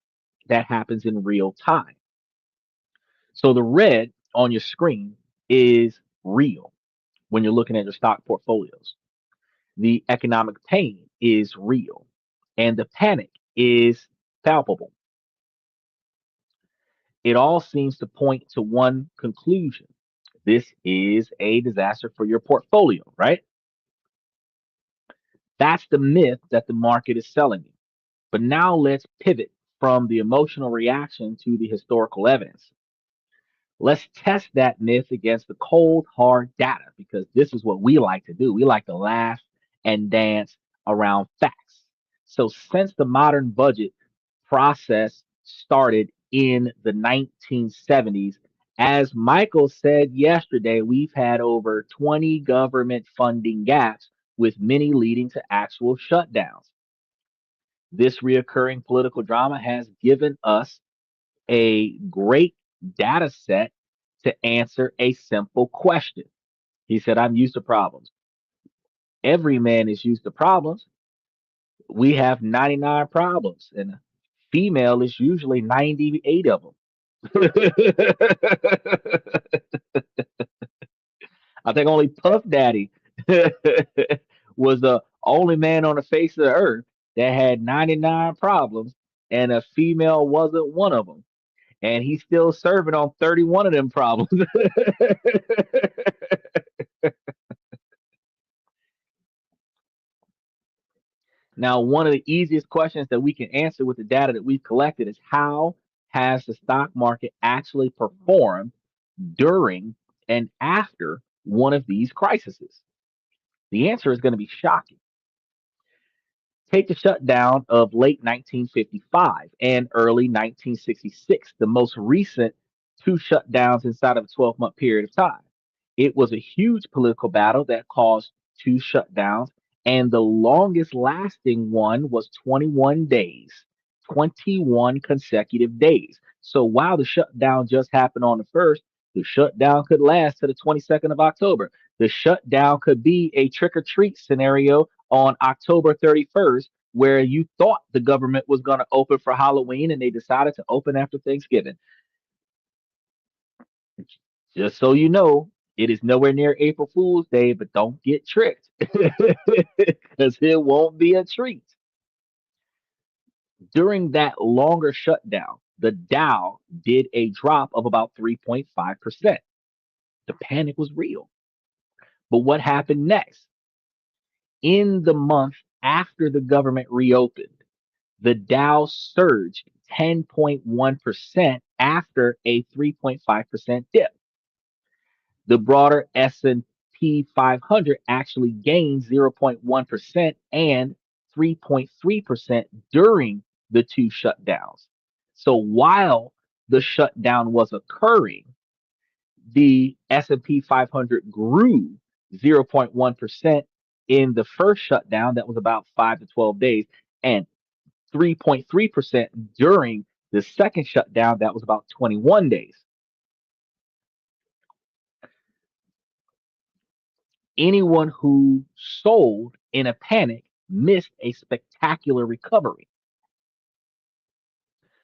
that happens in real time. So the red on your screen is real when you're looking at your stock portfolios. The economic pain is real, and the panic is palpable. It all seems to point to one conclusion. This is a disaster for your portfolio, right? That's the myth that the market is selling you. But now let's pivot from the emotional reaction to the historical evidence. Let's test that myth against the cold, hard data because this is what we like to do. We like to laugh and dance around facts. So, since the modern budget process started in the 1970s, as Michael said yesterday, we've had over 20 government funding gaps, with many leading to actual shutdowns. This reoccurring political drama has given us a great data set to answer a simple question. He said, I'm used to problems. Every man is used to problems. We have 99 problems, and a female is usually 98 of them. I think only Puff Daddy was the only man on the face of the earth that had 99 problems, and a female wasn't one of them. And he's still serving on 31 of them problems. Now, one of the easiest questions that we can answer with the data that we've collected is how has the stock market actually performed during and after one of these crises? The answer is going to be shocking. Take the shutdown of late 1955 and early 1966, the most recent two shutdowns inside of a 12-month period of time. It was a huge political battle that caused two shutdowns, and the longest lasting one was 21 days, 21 consecutive days. So while the shutdown just happened on the 1st, the shutdown could last to the 22nd of October. The shutdown could be a trick or treat scenario on October 31st, where you thought the government was going to open for Halloween and they decided to open after Thanksgiving. Just so you know, it is nowhere near April Fool's Day, but don't get tricked because it won't be a treat. During that longer shutdown, the Dow did a drop of about 3.5%. The panic was real. But what happened next? In the month after the government reopened, the Dow surged 10.1% after a 3.5% dip. The broader S&P 500 actually gained 0.1% and 3.3% during the two shutdowns. So while the shutdown was occurring, the S&P 500 grew 0.1% in the first shutdown that was about 5 to 12 days and 3.3% during the second shutdown that was about 21 days. Anyone who sold in a panic missed a spectacular recovery.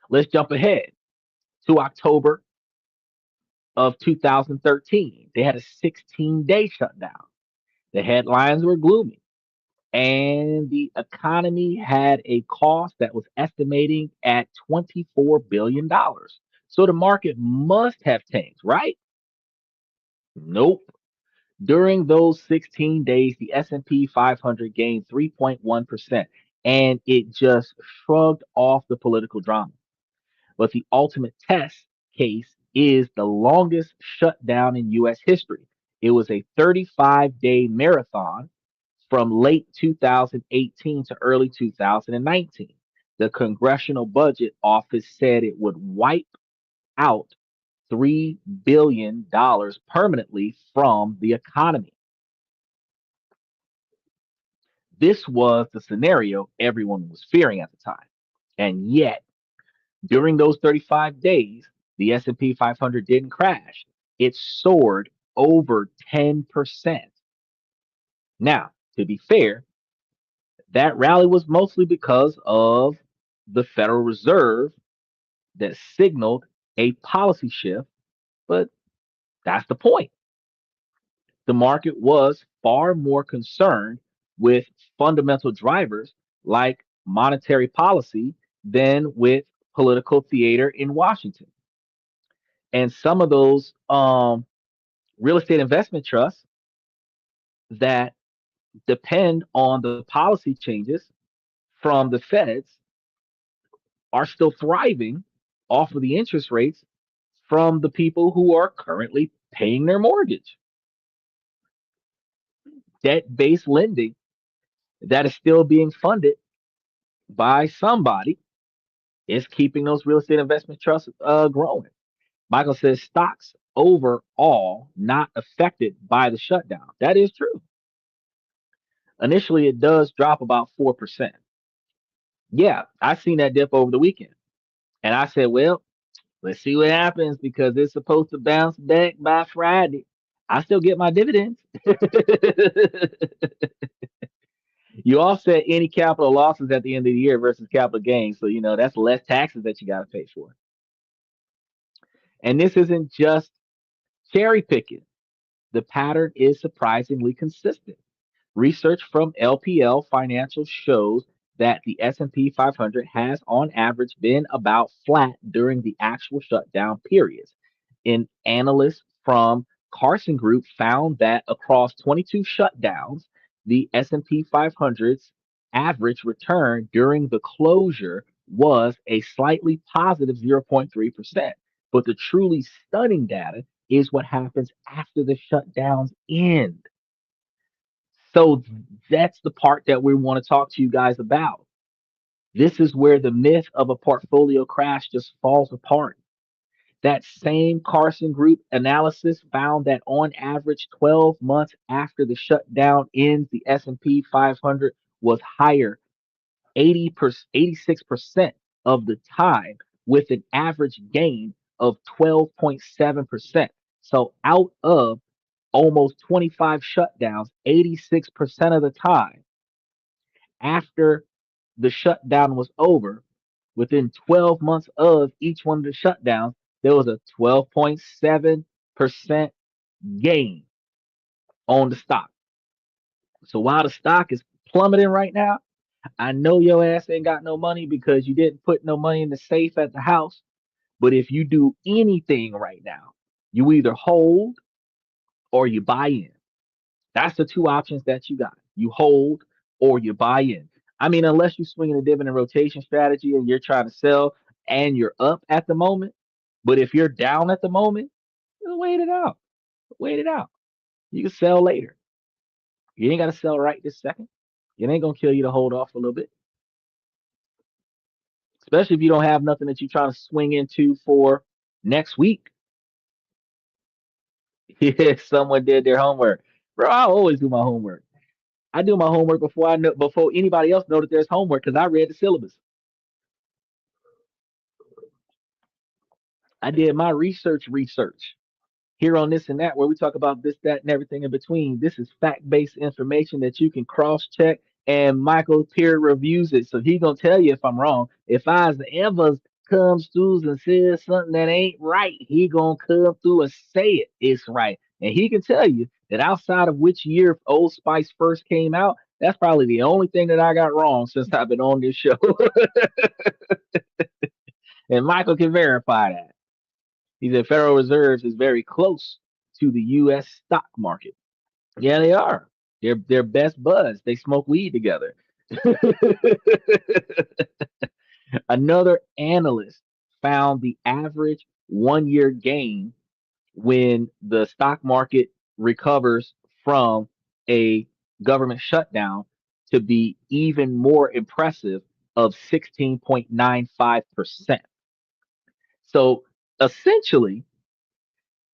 Let's jump ahead to October of 2013. They had a 16-day shutdown. The headlines were gloomy, and the economy had a cost that was estimating at $24 billion. So the market must have tanked, right? Nope. During those 16 days, the S&P 500 gained 3.1%, and it just shrugged off the political drama. But the ultimate test case is the longest shutdown in US history. It was a 35-day marathon from late 2018 to early 2019. The Congressional Budget Office said it would wipe out $3 billion permanently from the economy. This was the scenario everyone was fearing at the time. And yet, during those 35 days, the S&P 500 didn't crash. It soared over 10%. Now, to be fair, that rally was mostly because of the Federal Reserve that signaled a policy shift, but that's the point. The market was far more concerned with fundamental drivers like monetary policy than with political theater in Washington. And some of those real estate investment trusts that depend on the policy changes from the feds are still thriving off of the interest rates from the people who are currently paying their mortgage. Debt based lending that is still being funded by somebody is keeping those real estate investment trusts growing. Michael says stocks overall not affected by the shutdown. That is true. Initially, it does drop about 4%. Yeah, I seen that dip over the weekend. And I said, well, let's see what happens because it's supposed to bounce back by Friday. I still get my dividends. You offset any capital losses at the end of the year versus capital gains. So, that's less taxes that you got to pay for. And this isn't just cherry picking. The pattern is surprisingly consistent. Research from LPL Financial shows that the S&P 500 has on average been about flat during the actual shutdown periods. An analyst from Carson Group found that across 22 shutdowns, the S&P 500's average return during the closure was a slightly positive 0.3%. But the truly stunning data is what happens after the shutdowns end. So that's the part that we want to talk to you guys about. This is where the myth of a portfolio crash just falls apart. That same Carson Group analysis found that on average 12 months after the shutdown ends, the S&P 500 was higher 86% of the time with an average gain of 12.7%. So out of almost 25 shutdowns, 86% of the time after the shutdown was over, within 12 months of each one of the shutdowns, there was a 12.7% gain on the stock. So while the stock is plummeting right now, I know your ass ain't got no money because you didn't put no money in the safe at the house. But if you do anything right now, you either hold or you buy in. That's the two options that you got. You hold or you buy in. I mean, unless you're swinging a dividend rotation strategy and you're trying to sell and you're up at the moment. But if you're down at the moment, wait it out. Wait it out. You can sell later. You ain't got to sell right this second. It ain't going to kill you to hold off a little bit, especially if you don't have nothing that you're trying to swing into for next week. Yeah, someone did their homework. Bro, I always do my homework. I do my homework before anybody else know that there's homework because I read the syllabus. I did my research here on this and that, where we talk about this, that, and everything in between. This is fact-based information that you can cross-check, and Michael peer reviews it. So he gonna tell you if I'm wrong. If I ever comes through and says something that ain't right, he gonna come through and say it's right. And he can tell you that outside of which year Old Spice first came out, that's probably the only thing that I got wrong since I've been on this show. And Michael can verify that. He said Federal Reserves is very close to the U.S. stock market. Yeah, they are. They're best buds. They smoke weed together. Another analyst found the average 1 year gain when the stock market recovers from a government shutdown to be even more impressive of 16.95%. So essentially,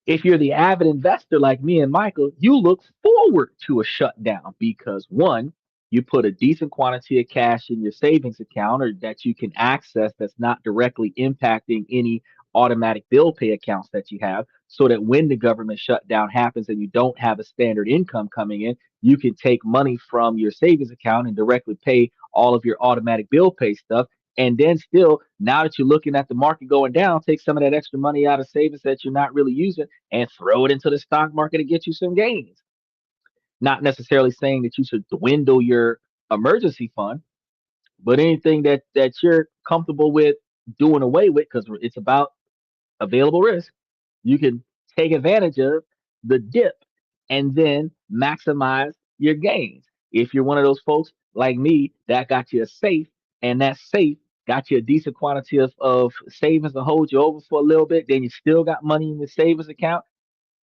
if you're the avid investor like me and Michael, you look forward to a shutdown because one, you put a decent quantity of cash in your savings account or that you can access that's not directly impacting any automatic bill pay accounts that you have. So that when the government shutdown happens and you don't have a standard income coming in, you can take money from your savings account and directly pay all of your automatic bill pay stuff. And then still, now that you're looking at the market going down, take some of that extra money out of savings that you're not really using and throw it into the stock market to get you some gains. Not necessarily saying that you should dwindle your emergency fund, but anything that you're comfortable with doing away with because it's about available risk, you can take advantage of the dip and then maximize your gains. If you're one of those folks like me that got you a safe and that safe got you a decent quantity of savings to hold you over for a little bit, then you still got money in your savings account,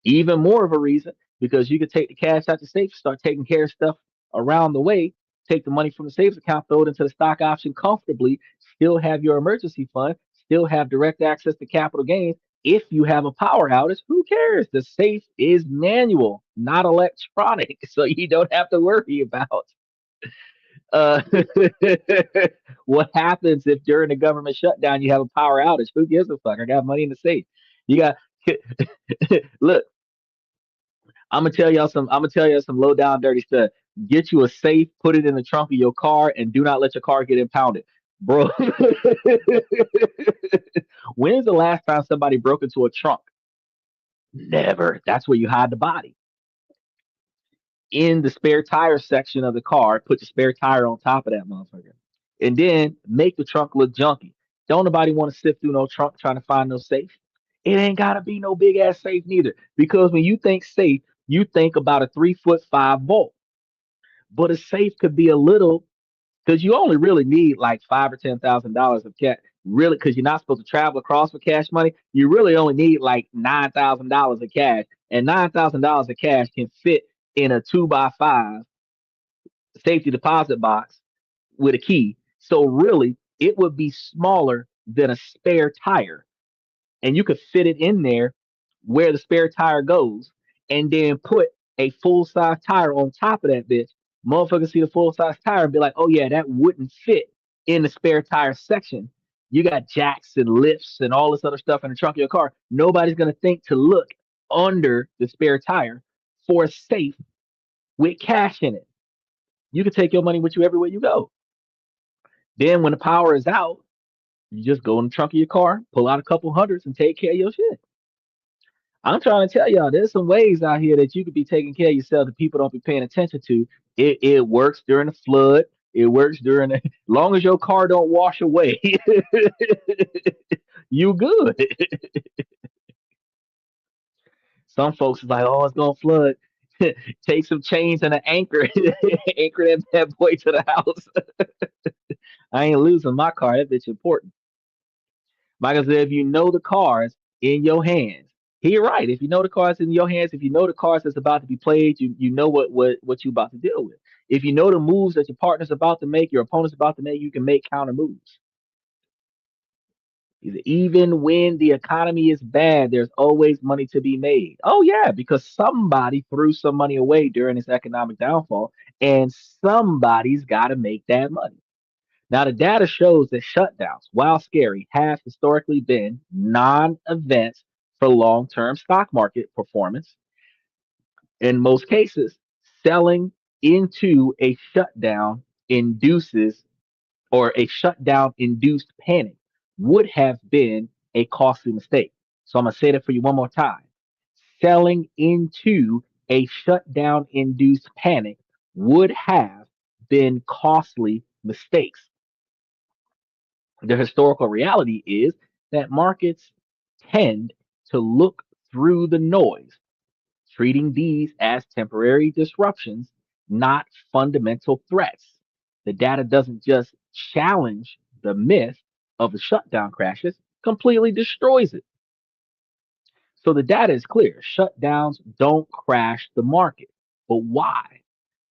even more of a reason because you could take the cash out the safe, start taking care of stuff around the way, take the money from the savings account, throw it into the stock option comfortably, still have your emergency fund, still have direct access to capital gains. If you have a power outage, who cares? The safe is manual, not electronic, so you don't have to worry about uh, what happens if during the government shutdown you have a power outage. Who gives a fuck? I got money in the safe. You got look. I'm gonna tell y'all some low down dirty stuff. Get you a safe, put it in the trunk of your car, and do not let your car get impounded. Bro, when's the last time somebody broke into a trunk? Never. That's where you hide the body. In the spare tire section of the car, put the spare tire on top of that motherfucker. And then make the trunk look junky. Don't nobody want to sift through no trunk trying to find no safe. It ain't gotta be no big ass safe neither. Because when you think safe, you think about a 3'5" vault. But a safe could be a little because you only really need like $5,000 or $10,000 of cash. Really, because you're not supposed to travel across with cash money. You really only need like $9,000 of cash, and $9,000 of cash can fit in a 2x5 safety deposit box with a key. So really, it would be smaller than a spare tire, and you could fit it in there where the spare tire goes, and then put a full size tire on top of that bitch. Motherfuckers see the full size tire and be like, "Oh yeah, that wouldn't fit in the spare tire section." You got jacks and lifts and all this other stuff in the trunk of your car. Nobody's gonna think to look under the spare tire for a safe with cash in it. You can take your money with you everywhere you go. Then when the power is out, you just go in the trunk of your car, pull out a couple hundreds, and take care of your shit. I'm trying to tell y'all, there's some ways out here that you could be taking care of yourself that people don't be paying attention to. It works during the flood. It works during the, long as your car don't wash away, you good. Some folks is like, oh, it's gonna flood. Take some chains and an anchor, anchor that boy to the house. I ain't losing my car. That bitch important. Michael said, if you know the cards in your hands, he right. If you know the cards in your hands, if you know the cards that's about to be played, you know what you about to deal with. If you know the moves that your partner's about to make, your opponent's about to make, you can make counter moves. Even when the economy is bad, there's always money to be made. Oh yeah, because somebody threw some money away during this economic downfall, and somebody's got to make that money. Now, the data shows that shutdowns, while scary, have historically been non events for long term stock market performance. In most cases, selling into a shutdown induces or a shutdown induced panic would have been a costly mistake. So I'm going to say that for you one more time. Selling into a shutdown induced panic would have been costly mistakes. The historical reality is that markets tend to look through the noise, treating these as temporary disruptions, not fundamental threats. The data doesn't just challenge the myth of the shutdown crashes, completely destroys it. So the data is clear. Shutdowns don't crash the market. But why?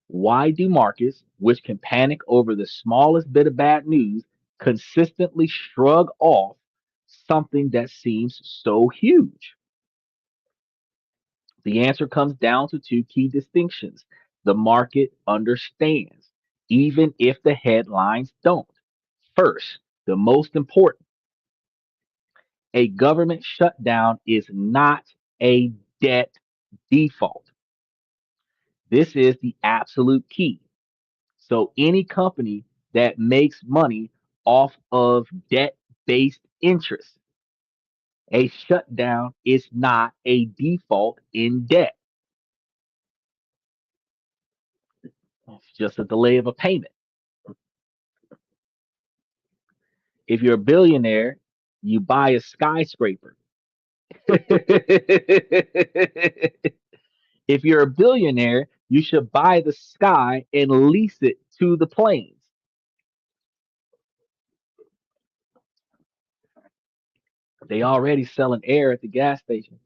Why do markets, which can panic over the smallest bit of bad news, consistently shrug off something that seems so huge? The answer comes down to two key distinctions. The market understands, even if the headlines don't. First, the most important, a government shutdown is not a debt default. This is the absolute key. So any company that makes money off of debt based interest, a shutdown is not a default in debt. It's just a delay of a payment. If you're a billionaire, you buy a skyscraper. If you're a billionaire, you should buy the sky and lease it to the planes. They already selling air at the gas station.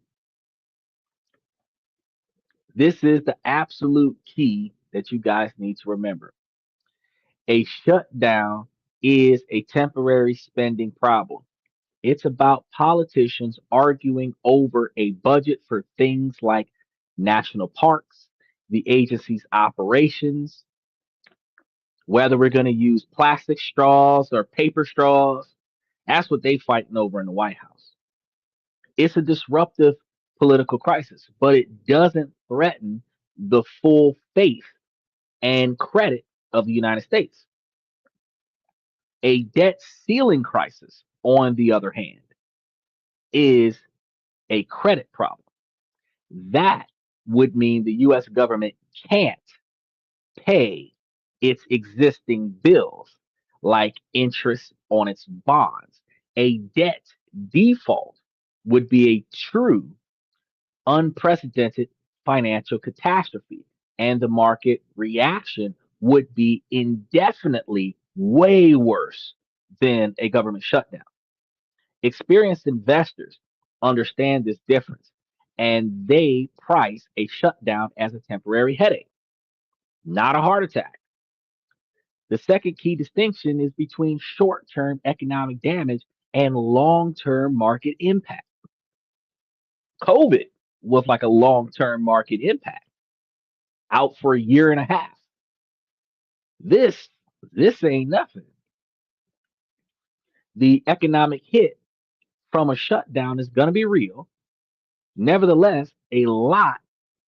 This is the absolute key that you guys need to remember. A shutdown is a temporary spending problem. It's about politicians arguing over a budget for things like national parks, the agency's operations, whether we're going to use plastic straws or paper straws. That's what they fighting over in the White House. It's a disruptive political crisis, but it doesn't threaten the full faith and credit of the United States. A debt ceiling crisis, on the other hand, is a credit problem. That would mean the US government can't pay its existing bills, like interest on its bonds. A debt default would be a true, unprecedented financial catastrophe, and the market reaction would be indefinitely way worse than a government shutdown. Experienced investors understand this difference, and they price a shutdown as a temporary headache, not a heart attack. The second key distinction is between short term economic damage and long term market impact. COVID was like a long term market impact, out for a year and a half. This this ain't nothing. The economic hit from a shutdown is going to be real. Nevertheless, a lot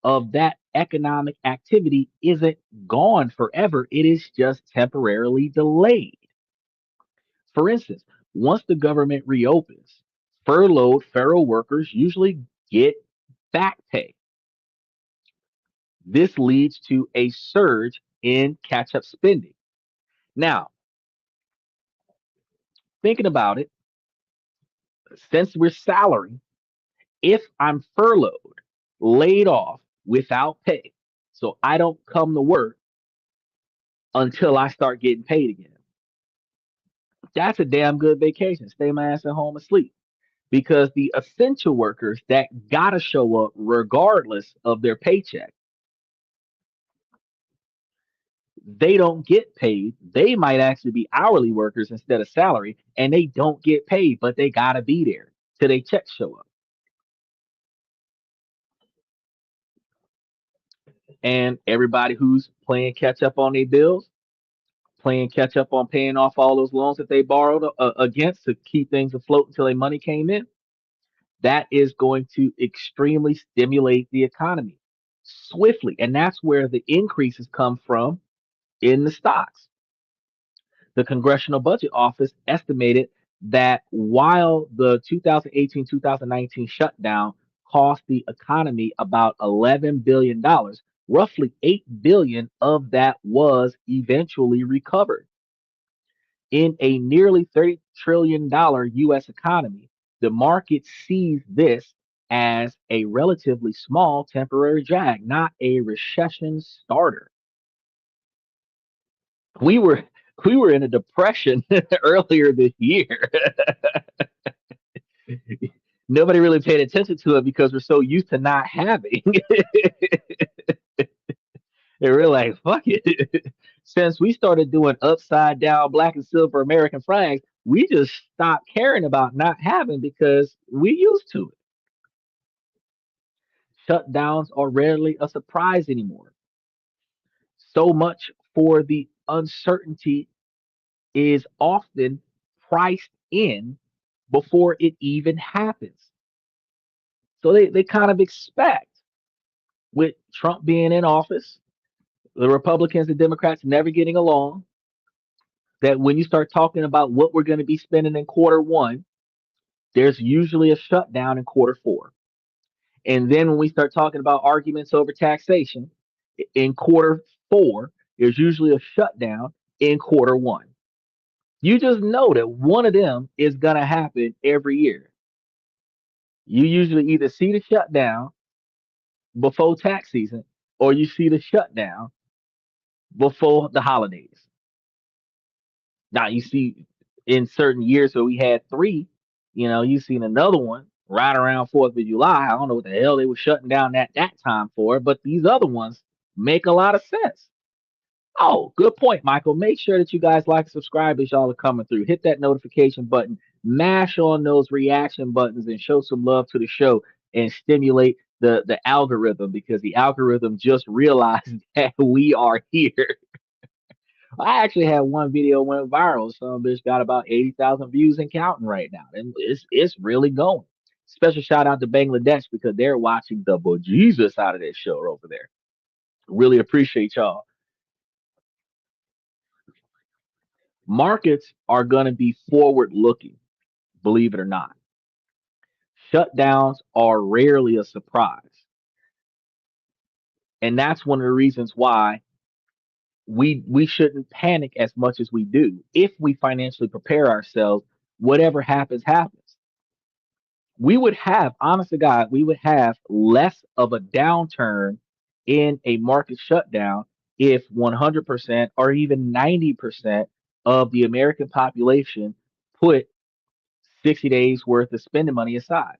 of that economic activity isn't gone forever. It is just temporarily delayed. For instance, once the government reopens, furloughed federal workers usually get back pay. This leads to a surge in catch up spending. Now, thinking about it, since we're salary, if I'm furloughed, laid off without pay, so I don't come to work until I start getting paid again, that's a damn good vacation. Stay my ass at home asleep. Because the essential workers that gotta show up regardless of their paycheck, they don't get paid. They might actually be hourly workers instead of salary, and they don't get paid, but they gotta be there till they checks show up. And everybody who's playing catch up on their bills, playing catch up on paying off all those loans that they borrowed against to keep things afloat until their money came in, that is going to extremely stimulate the economy swiftly. And that's where the increases come from in the stocks. The Congressional Budget Office estimated that while the 2018-2019 shutdown cost the economy about $11 billion, roughly 8 billion of that was eventually recovered. In a nearly $30 trillion US economy, the market sees this as a relatively small temporary drag, not a recession starter. We were we were in a depression earlier this year. Nobody really paid attention to it because we're so used to not having. And we're like, fuck it. Since we started doing upside down black and silver American flags, we just stopped caring about not having because we used to it. Shutdowns are rarely a surprise anymore. So much for the uncertainty is often priced in before it even happens. So they kind of expect, with Trump being in office, the Republicans and Democrats never getting along, that when you start talking about what we're going to be spending in quarter one, there's usually a shutdown in quarter four. And then when we start talking about arguments over taxation in quarter four, there's usually a shutdown in quarter one. You just know that one of them is going to happen every year. You usually either see the shutdown before tax season or you see the shutdown before the holidays. Now you see in certain years where we had three, you've seen another one right around 4th of July. I don't know what the hell they were shutting down that time for, but these other ones make a lot of sense. Oh, good point, Michael. Make sure that you guys like and subscribe as y'all are coming through. Hit that notification button, mash on those reaction buttons, and show some love to the show and stimulate the algorithm because the algorithm just realized that we are here. I actually had one video went viral. Some bitch got about 80,000 views and counting right now. And it's really going. Special shout out to Bangladesh because they're watching the bejesus out of this show over there. Really appreciate y'all. Markets are going to be forward looking, believe it or not. Shutdowns are rarely a surprise. And that's one of the reasons why we shouldn't panic as much as we do. If we financially prepare ourselves, whatever happens, happens. We would have, honest to God, we would have less of a downturn in a market shutdown if 100% or even 90% of the American population put 60 days worth of spending money aside.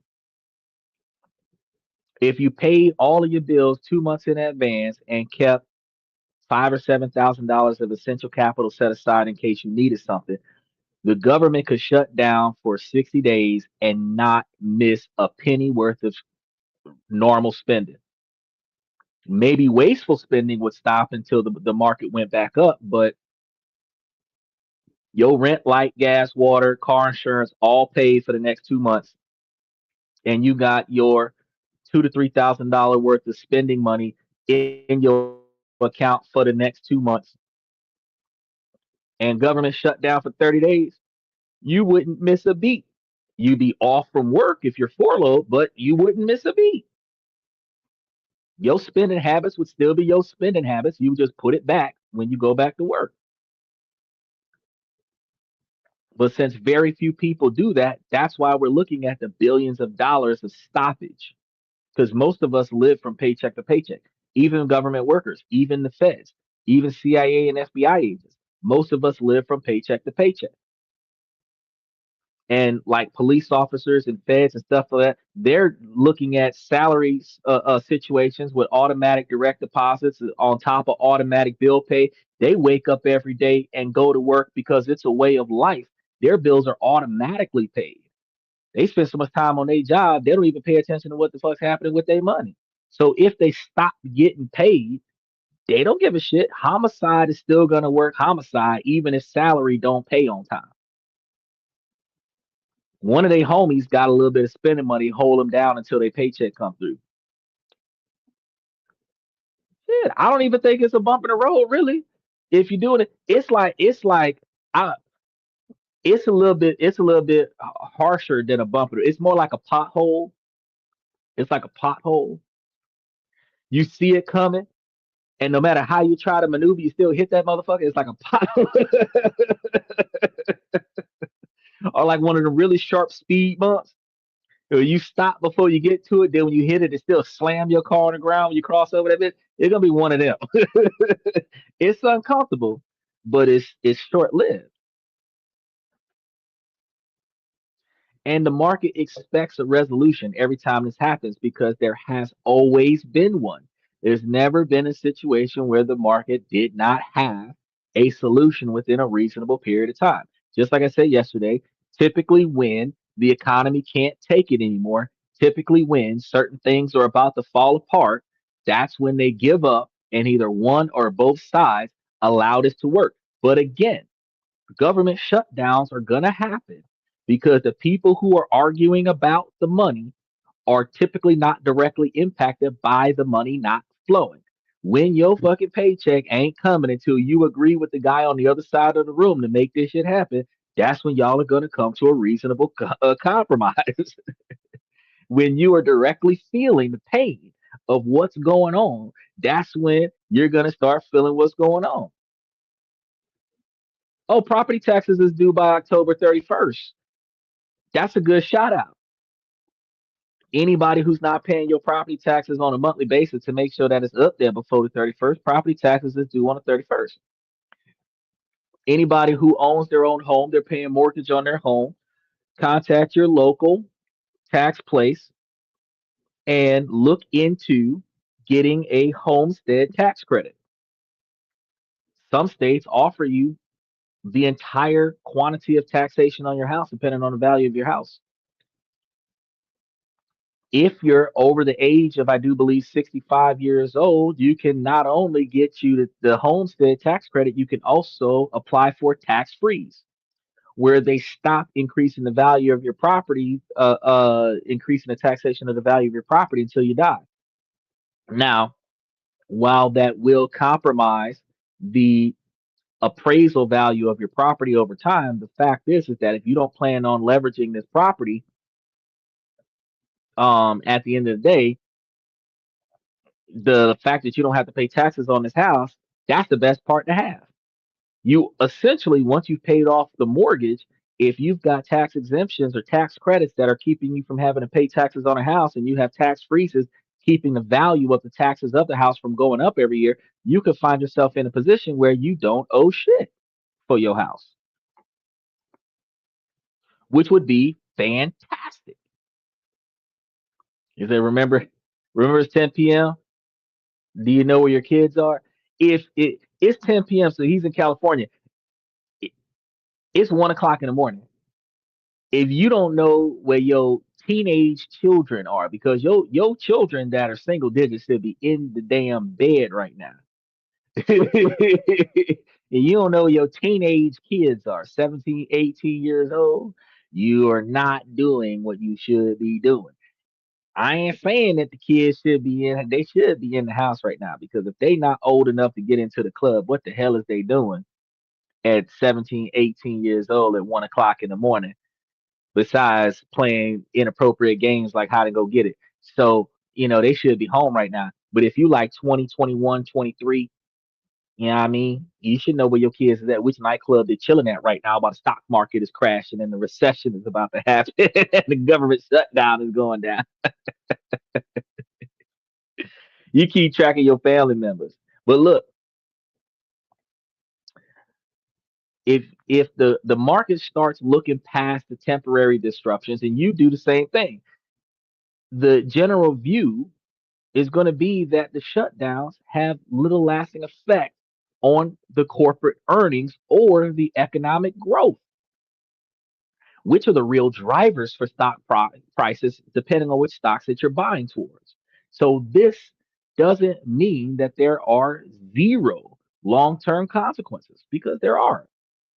If you paid all of your bills 2 months in advance and kept $5,000 or $7,000 of essential capital set aside in case you needed something. The government could shut down for 60 days and not miss a penny worth of normal spending. Maybe wasteful spending would stop until the market went back up, but your rent, light, gas, water, car insurance all paid for the next 2 months, and you got your $2,000 to $3,000 worth of spending money in your account for the next 2 months, and government shut down for 30 days, you wouldn't miss a beat. You'd be off from work if you're furloughed, but you wouldn't miss a beat. Your spending habits would still be your spending habits. You just put it back when you go back to work. But since very few people do that, that's why we're looking at the billions of dollars of stoppage. Because most of us live from paycheck to paycheck, even government workers, even the feds, even CIA and FBI agents. Most of us live from paycheck to paycheck. And like police officers and feds and stuff like that, they're looking at salaries situations with automatic direct deposits on top of automatic bill pay. They wake up every day and go to work because it's a way of life. Their bills are automatically paid. They spend so much time on their job, they don't even pay attention to what the fuck's happening with their money. So if they stop getting paid, they don't give a shit. Homicide is still gonna work homicide, even if salary don't pay on time. One of their homies got a little bit of spending money, hold them down until their paycheck come through. Shit, I don't even think it's a bump in the road, really. If you're doing it, it's like I, it's a little bit harsher than a bumper. It's more like a pothole. It's like a pothole. You see it coming, and no matter how you try to maneuver, you still hit that motherfucker. It's like a pothole, or like one of the really sharp speed bumps. You stop before you get to it, then when you hit it, it still slam your car on the ground when you cross over that bit. It's gonna be one of them. It's uncomfortable, but it's short lived. And the market expects a resolution every time this happens because there has always been one. There's never been a situation where the market did not have a solution within a reasonable period of time. Just like I said yesterday, typically when the economy can't take it anymore, typically when certain things are about to fall apart, that's when they give up and either one or both sides allow this to work. But again, government shutdowns are going to happen because the people who are arguing about the money are typically not directly impacted by the money not flowing. When your fucking paycheck ain't coming until you agree with the guy on the other side of the room to make this shit happen, that's when y'all are going to come to a reasonable compromise. When you are directly feeling the pain of what's going on, that's when you're going to start feeling what's going on. Oh, property taxes is due by October 31st. That's a good shout out. Anybody who's not paying your property taxes on a monthly basis to make sure that it's up there before the 31st, property taxes is due on the 31st. Anybody who owns their own home, they're paying mortgage on their home, contact your local tax place and look into getting a homestead tax credit. Some states offer you the entire quantity of taxation on your house, depending on the value of your house. If you're over the age of, I do believe, 65 years old, you can not only get you the homestead tax credit, you can also apply for tax freeze, where they stop increasing the value of your property, increasing the taxation of the value of your property until you die. Now, while that will compromise the appraisal value of your property over time, the fact is that if you don't plan on leveraging this property, at the end of the day, the fact that you don't have to pay taxes on this house, that's the best part to have. You essentially, once you've paid off the mortgage, if you've got tax exemptions or tax credits that are keeping you from having to pay taxes on a house and you have tax freezes keeping the value of the taxes of the house from going up every year, you could find yourself in a position where you don't owe shit for your house, which would be fantastic. You say, remember it's 10 p.m. Do you know where your kids are? If it's 10 p.m., so he's in California, it, it's 1 o'clock in the morning. If you don't know where your teenage children are, because your children that are single digits should be in the damn bed right now. And you don't know where your teenage kids are, 17, 18 years old, you are not doing what you should be doing. I ain't saying that the kids should be in, they should be in the house right now, because if they not old enough to get into the club, what the hell is they doing at 17, 18 years old at 1 o'clock in the morning, besides playing inappropriate games like how to go get it? So, they should be home right now. But if you like 20, 21, 23, you know what I mean? You should know where your kids is at, which nightclub they're chilling at right now while the stock market is crashing and the recession is about to happen and the government shutdown is going down. You keep track of your family members. But look, if the market starts looking past the temporary disruptions and you do the same thing, the general view is going to be that the shutdowns have little lasting effect on the corporate earnings or the economic growth, which are the real drivers for prices, depending on which stocks that you're buying towards. So this doesn't mean that there are zero long-term consequences, because there are.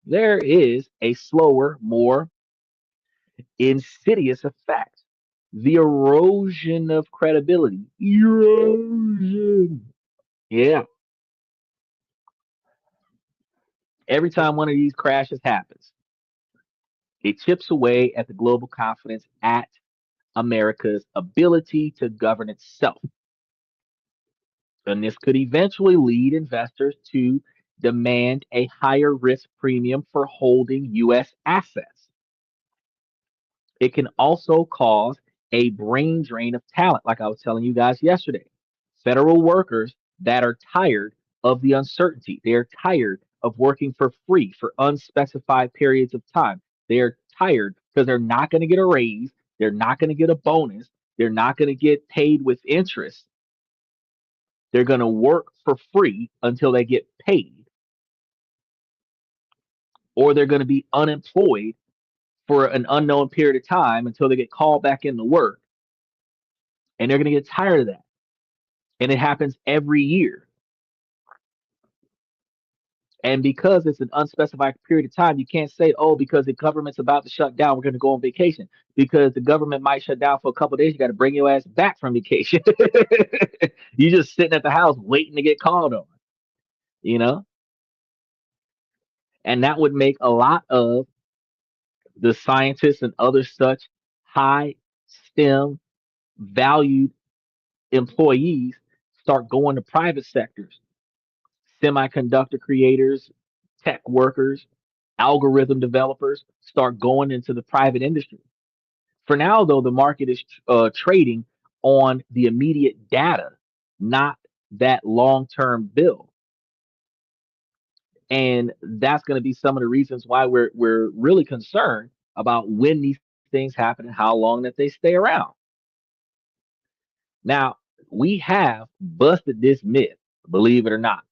There is a slower, more insidious effect. The erosion of credibility. Erosion. Yeah. Every time one of these crashes happens, it chips away at the global confidence at America's ability to govern itself. And this could eventually lead investors to demand a higher risk premium for holding US assets. It can also cause a brain drain of talent, like I was telling you guys yesterday. Federal workers that are tired of the uncertainty, they're tired of working for free for unspecified periods of time. They're tired because they're not going to get a raise, they're not going to get a bonus, they're not going to get paid with interest. They're going to work for free until they get paid, or they're going to be unemployed for an unknown period of time until they get called back into work. And they're going to get tired of that. And it happens every year. And because it's an unspecified period of time, you can't say, oh, because the government's about to shut down, we're going to go on vacation. Because the government might shut down for a couple of days, you got to bring your ass back from vacation. You just sitting at the house waiting to get called on, you know? And that would make a lot of the scientists and other such high STEM valued employees start going to private sectors. Semiconductor creators, tech workers, algorithm developers start going into the private industry. For now, though, the market is trading on the immediate data, not that long term bill. And that's going to be some of the reasons why we're really concerned about when these things happen and how long that they stay around. Now, we have busted this myth, believe it or not,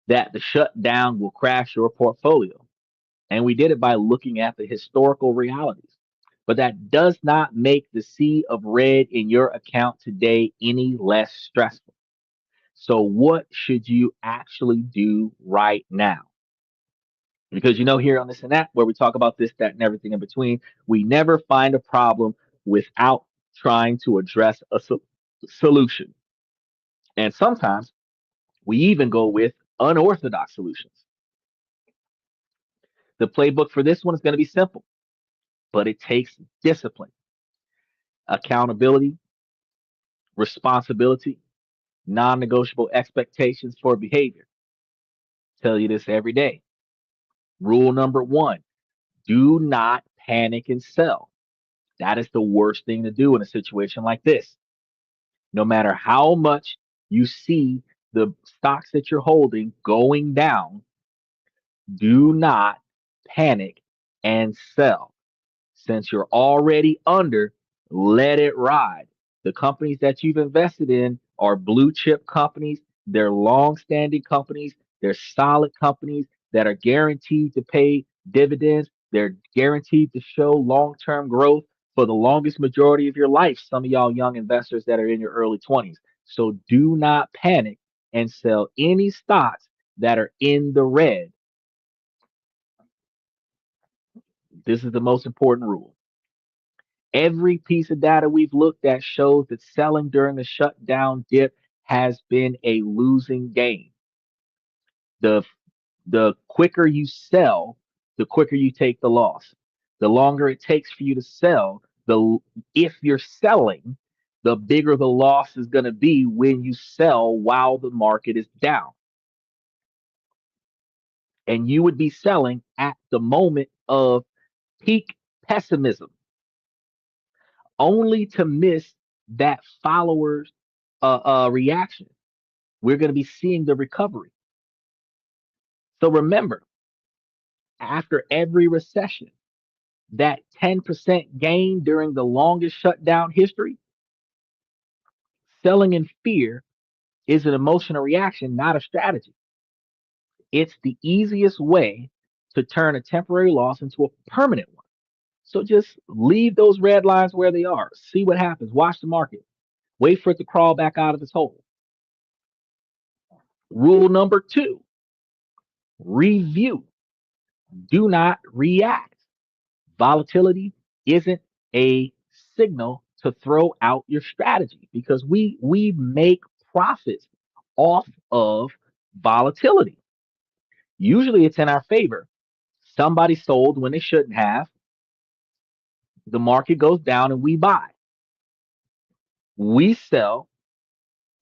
that the shutdown will crash your portfolio. And we did it by looking at the historical realities. But that does not make the sea of red in your account today any less stressful. So, what should you actually do right now? Because here on this and that, where we talk about this, that, and everything in between, we never find a problem without trying to address a solution. And sometimes we even go with unorthodox solutions. The playbook for this one is going to be simple, but it takes discipline, accountability, responsibility, non negotiable expectations for behavior. Tell you this every day. Rule number one: do not panic and sell. That is the worst thing to do in a situation like this. No matter how much you see the stocks that you're holding going down, do not panic and sell. Since you're already under, let it ride. The companies that you've invested in are blue chip companies. They're long-standing companies. They're solid companies that are guaranteed to pay dividends. They're guaranteed to show long-term growth for the longest majority of your life. Some of y'all young investors that are in your early 20s. So do not panic and sell any stocks that are in the red. This is the most important rule. Every piece of data we've looked at shows that selling during the shutdown dip has been a losing game. The the quicker you sell, the quicker you take the loss. The longer it takes for you to sell, the if you're selling, the bigger the loss is going to be when you sell while the market is down. And you would be selling at the moment of peak pessimism, only to miss that follower's reaction. We're going to be seeing the recovery. So remember, after every recession, that 10% gain during the longest shutdown history, selling in fear is an emotional reaction, not a strategy. It's the easiest way to turn a temporary loss into a permanent one. So just leave those red lines where they are. See what happens. Watch the market. Wait for it to crawl back out of its hole. Rule number 2, review. Do not react. Volatility isn't a signal to throw out your strategy because we make profits off of volatility. Usually it's in our favor. Somebody sold when they shouldn't have. The market goes down and we buy. We sell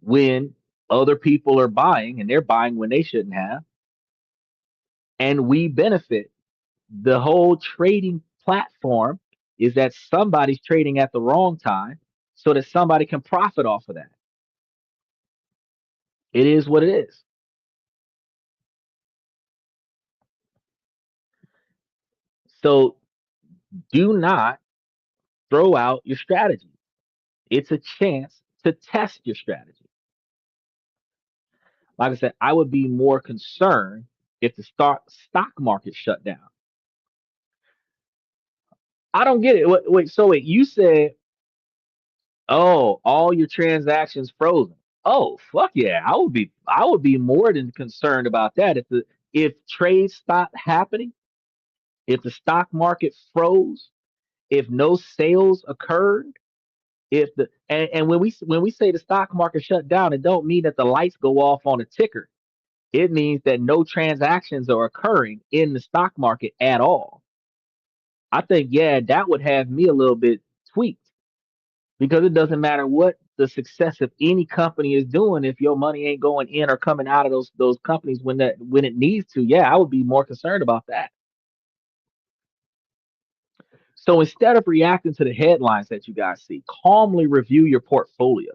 when other people are buying and they're buying when they shouldn't have. And we benefit. The whole trading platform is that somebody's trading at the wrong time so that somebody can profit off of that. It is what it is. So do not throw out your strategy. It's a chance to test your strategy. Like I said, I would be more concerned if the stock market shut down. I don't get it. Wait, you said, oh, all your transactions frozen. Oh, fuck yeah. I would be more than concerned about that if trades stopped happening, if the stock market froze, if no sales occurred, if the and when we say the stock market shut down, it don't mean that the lights go off on a ticker. It means that no transactions are occurring in the stock market at all. I think, yeah, that would have me a little bit tweaked because it doesn't matter what the success of any company is doing if your money ain't going in or coming out of those companies when it needs to. Yeah, I would be more concerned about that. So instead of reacting to the headlines that you guys see, calmly review your portfolio.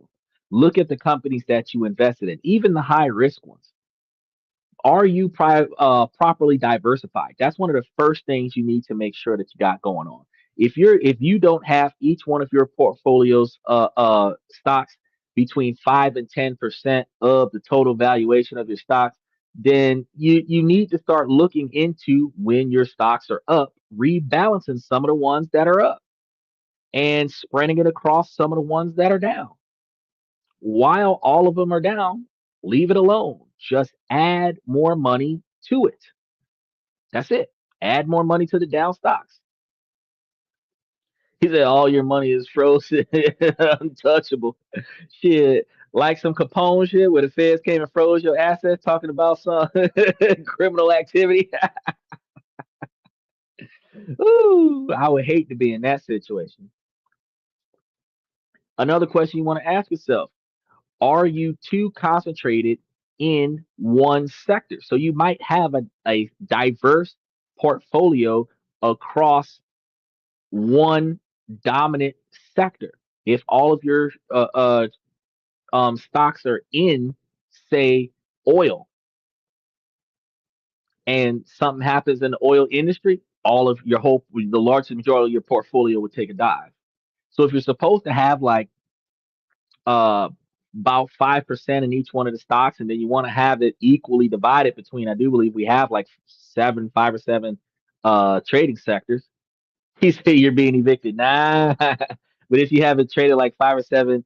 Look at the companies that you invested in, even the high risk ones. Are you properly diversified? That's one of the first things you need to make sure that you got going on. If you don't have each one of your portfolios stocks between 5 and 10% of the total valuation of your stocks, then you need to start looking into when your stocks are up, rebalancing some of the ones that are up and spreading it across some of the ones that are down. While all of them are down, leave it alone. Just add more money to it. That's it. Add more money to the down stocks. He said all your money is frozen, untouchable. Shit, like some Capone shit where the feds came and froze your assets, talking about some criminal activity. Ooh, I would hate to be in that situation. Another question you want to ask yourself: are you too concentrated in one sector? So you might have a diverse portfolio across one dominant sector. If all of your stocks are in, say, oil, and something happens in the oil industry, the largest majority of your portfolio would take a dive. So if you're supposed to have like uh about 5% in each one of the stocks, and then you want to have it equally divided between, I do believe we have like five or seven trading sectors. He said you're being evicted. Nah. But if you have it traded like five or seven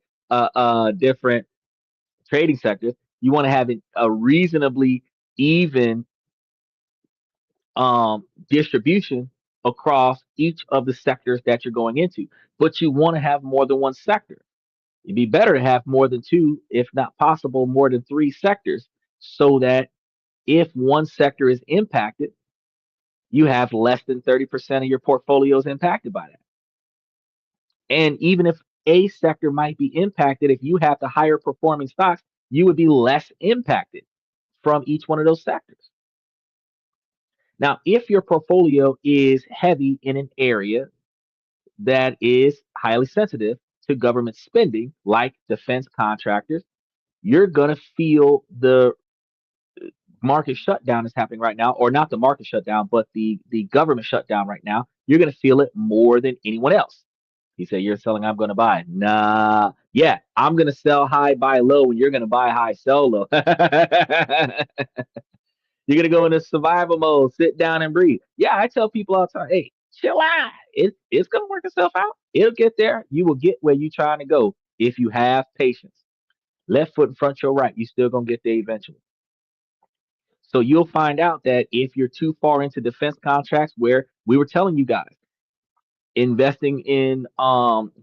different trading sectors, you want to have it a reasonably even distribution across each of the sectors that you're going into. But you want to have more than one sector. It'd be better to have more than two, if not possible, more than three sectors, so that if one sector is impacted, you have less than 30% of your portfolios impacted by that. And even if a sector might be impacted, if you have the higher performing stocks, you would be less impacted from each one of those sectors. Now, if your portfolio is heavy in an area that is highly sensitive to government spending, like defense contractors, you're going to feel the market shutdown is happening right now, or not the market shutdown, but the government shutdown right now. You're going to feel it more than anyone else. He said, "You're selling, I'm going to buy." Nah, yeah, I'm going to sell high, buy low, and you're going to buy high, sell low. You're gonna go into survival mode, sit down and breathe. Yeah, I tell people all the time, hey, chill out. It's gonna work itself out. It'll get there. You will get where you're trying to go if you have patience. Left foot in front, your right. You still gonna get there eventually. So you'll find out that if you're too far into defense contracts, where we were telling you guys, investing in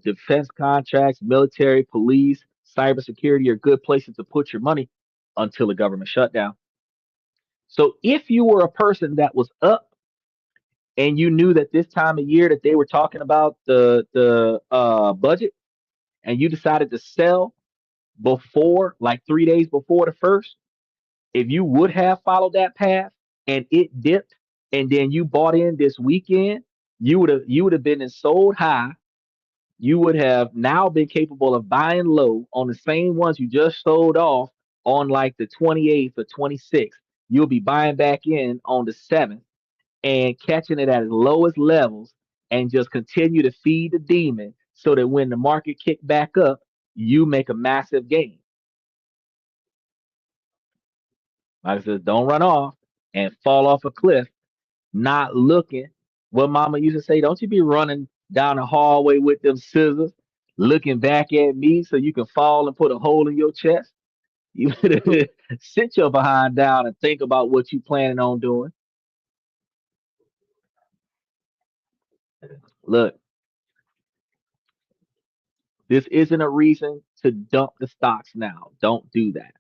defense contracts, military, police, cybersecurity are good places to put your money until the government shutdown. So if you were a person that was up and you knew that this time of year that they were talking about the budget, and you decided to sell before, like 3 days before the first, if you would have followed that path and it dipped, and then you bought in this weekend, you would have been in sold high. You would have now been capable of buying low on the same ones you just sold off on like the 28th or 26th. You'll be buying back in on the 7th and catching it at its lowest levels, and just continue to feed the demon so that when the market kick back up, you make a massive gain. Like I said, don't run off and fall off a cliff not looking. What mama used to say, don't you be running down the hallway with them scissors, looking back at me so you can fall and put a hole in your chest. You better sit your behind down and think about what you planning on doing. Look, this isn't a reason to dump the stocks now. Don't do that.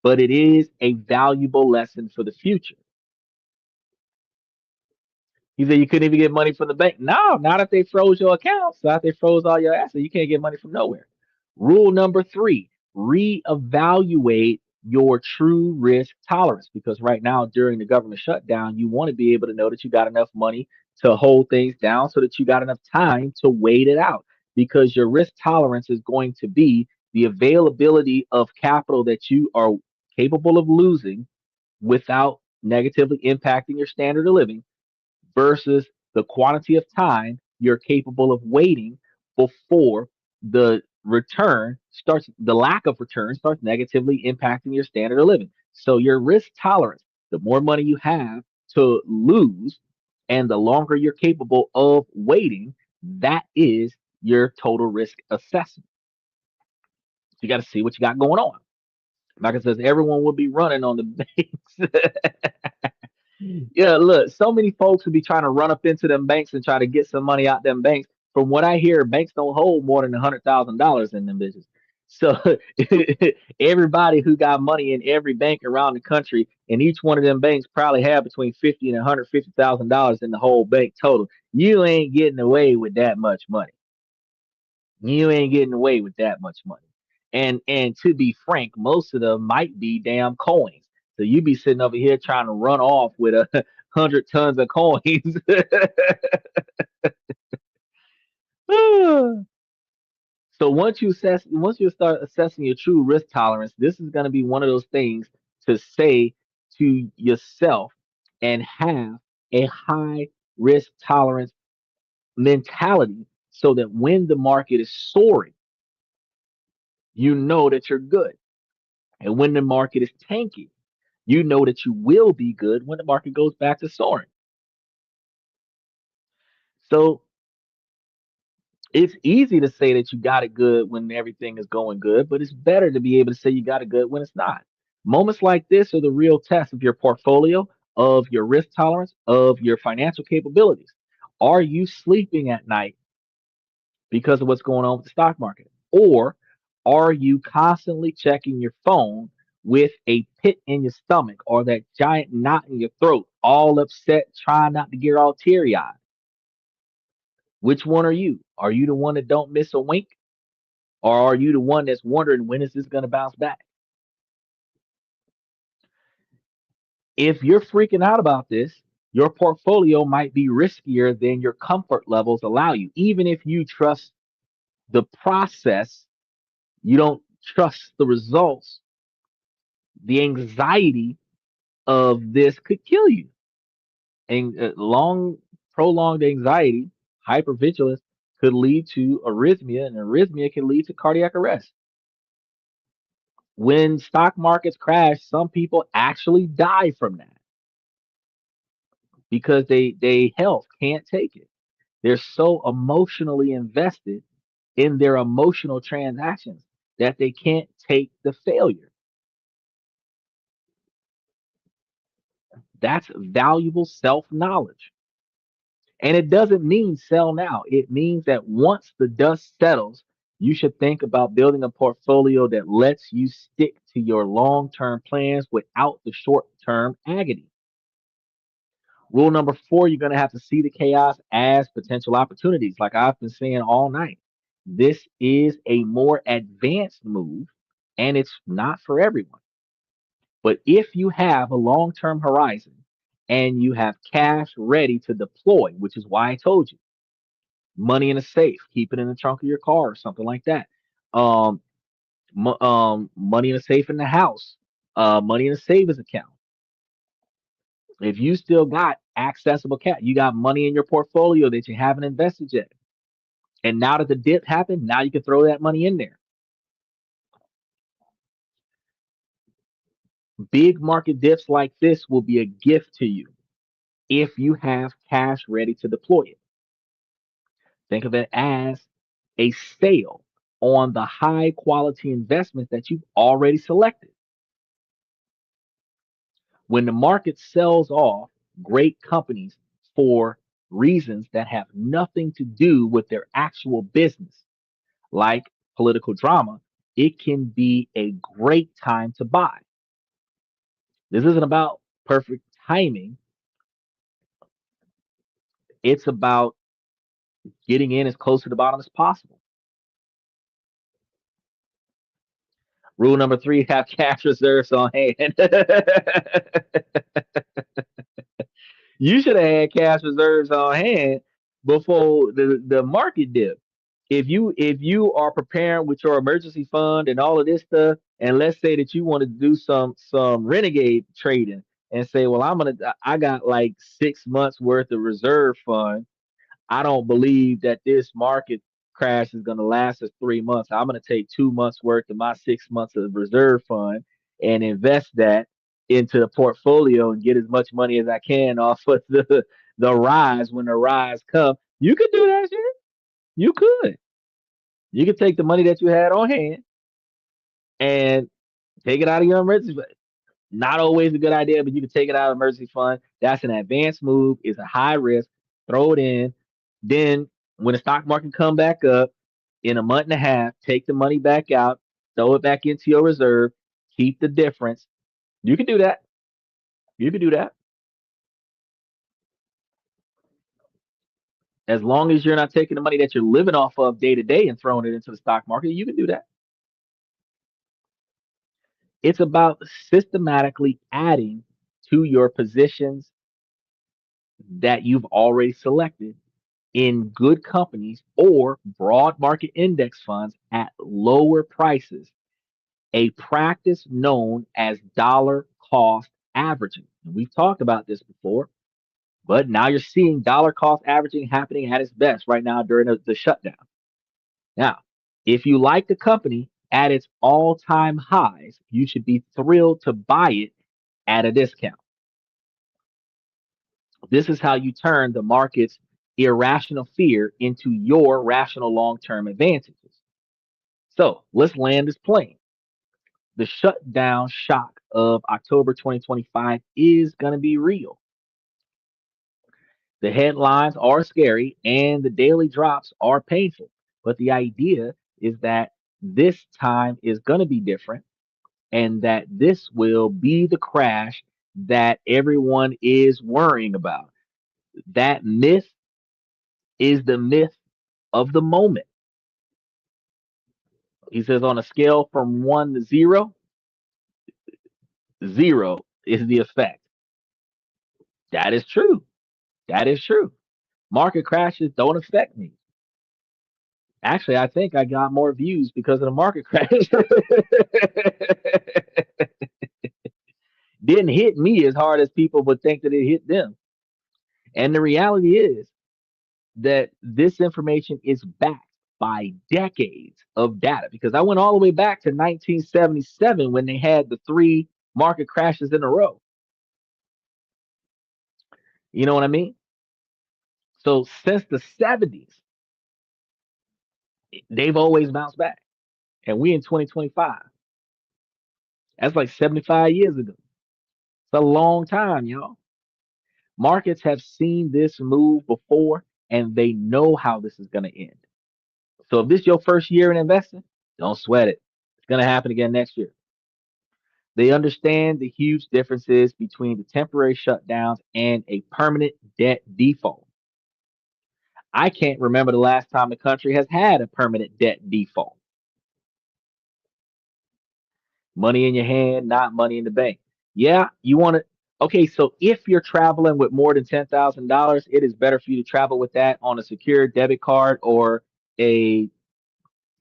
But it is a valuable lesson for the future. He said you couldn't even get money from the bank. No, not if they froze your accounts. Not if they froze all your assets. You can't get money from nowhere. Rule number three, reevaluate your true risk tolerance. Because right now, during the government shutdown, you want to be able to know that you got enough money to hold things down so that you got enough time to wait it out. Because your risk tolerance is going to be the availability of capital that you are capable of losing without negatively impacting your standard of living versus the quantity of time you're capable of waiting before the lack of return starts negatively impacting your standard of living. So your risk tolerance, the more money you have to lose and the longer you're capable of waiting, that is your total risk assessment. So you got to see what you got going on. Like I says, everyone will be running on the banks. Yeah, look, so many folks will be trying to run up into them banks and try to get some money out them banks. From what I hear, banks don't hold more than $100,000 in them business. So everybody who got money in every bank around the country, and each one of them banks probably have between 50 and $150,000 in the whole bank total. You ain't getting away with that much money. You ain't getting away with that much money. And to be frank, most of them might be damn coins. So you be sitting over here trying to run off with 100 tons of coins. So once you start assessing your true risk tolerance, this is going to be one of those things to say to yourself and have a high risk tolerance mentality so that when the market is soaring, you know that you're good. And when the market is tanking, you know that you will be good when the market goes back to soaring. So it's easy to say that you got it good when everything is going good, but it's better to be able to say you got it good when it's not. Moments like this are the real test of your portfolio, of your risk tolerance, of your financial capabilities. Are you sleeping at night because of what's going on with the stock market? Or are you constantly checking your phone with a pit in your stomach or that giant knot in your throat, all upset, trying not to get all teary eyed? Which one are you? Are you the one that don't miss a wink? Or are you the one that's wondering when is this going to bounce back? If you're freaking out about this, your portfolio might be riskier than your comfort levels allow you. Even if you trust the process, you don't trust the results. The anxiety of this could kill you. And long, prolonged anxiety, hypervigilance, could lead to arrhythmia, and arrhythmia can lead to cardiac arrest. When stock markets crash, some people actually die from that because they health can't take it. They're so emotionally invested in their emotional transactions that they can't take the failure. That's valuable self-knowledge. And it doesn't mean sell now. It means that once the dust settles, you should think about building a portfolio that lets you stick to your long-term plans without the short-term agony. Rule number four, you're going to have to see the chaos as potential opportunities. Like I've been saying all night, this is a more advanced move and it's not for everyone. But if you have a long term horizon and you have cash ready to deploy, which is why I told you money in a safe, keep it in the trunk of your car or something like that. Um, Money in a safe in the house, money in a savings account. If you still got accessible cash, you got money in your portfolio that you haven't invested yet. And now that the dip happened, now you can throw that money in there. Big market dips like this will be a gift to you if you have cash ready to deploy it. Think of it as a sale on the high quality investments that you've already selected. When the market sells off great companies for reasons that have nothing to do with their actual business, like political drama, it can be a great time to buy. This isn't about perfect timing, it's about getting in as close to the bottom as possible. Rule number three, have cash reserves on hand. You should have had cash reserves on hand before the market dip. If you are preparing with your emergency fund and all of this stuff, and let's say that you want to do some renegade trading and say, well, I got like 6 months worth of reserve fund. I don't believe that this market crash is going to last us 3 months. I'm going to take 2 months worth of my 6 months of reserve fund and invest that into the portfolio and get as much money as I can off of the rise when the rise comes. You could do that shit. You could. You could take the money that you had on hand and take it out of your emergency fund. Not always a good idea, but you can take it out of emergency fund. That's an advanced move. It's a high risk. Throw it in. Then when the stock market come back up in a month and a half, take the money back out, throw it back into your reserve, keep the difference. You can do that. You can do that. As long as you're not taking the money that you're living off of day to day and throwing it into the stock market, you can do that. It's about systematically adding to your positions that you've already selected in good companies or broad market index funds at lower prices, a practice known as dollar cost averaging. We've talked about this before, but now you're seeing dollar cost averaging happening at its best right now during the shutdown. Now, if you like the company at its all-time highs, you should be thrilled to buy it at a discount. This is how you turn the market's irrational fear into your rational long-term advantages. So let's land this plane. The shutdown shock of October 2025 is going to be real. The headlines are scary and the daily drops are painful. But the idea is that this time is going to be different and that this will be the crash that everyone is worrying about. That myth is the myth of the moment. He says on a scale from 1 to 0, 0 is the effect. That is true. That is true. Market crashes don't affect me. Actually, I think I got more views because of the market crash. Didn't hit me as hard as people would think that it hit them. And the reality is that this information is backed by decades of data because I went all the way back to 1977 when they had the three market crashes in a row. You know what I mean? So since the 70s, they've always bounced back. And we in 2025. That's like 75 years ago. It's a long time, y'all. Markets have seen this move before and they know how this is going to end. So if this is your first year in investing, don't sweat it. It's going to happen again next year. They understand the huge differences between the temporary shutdowns and a permanent debt default. I can't remember the last time the country has had a permanent debt default. Money in your hand, not money in the bank. Yeah, you want to. Okay, so if you're traveling with more than $10,000, it is better for you to travel with that on a secure debit card or a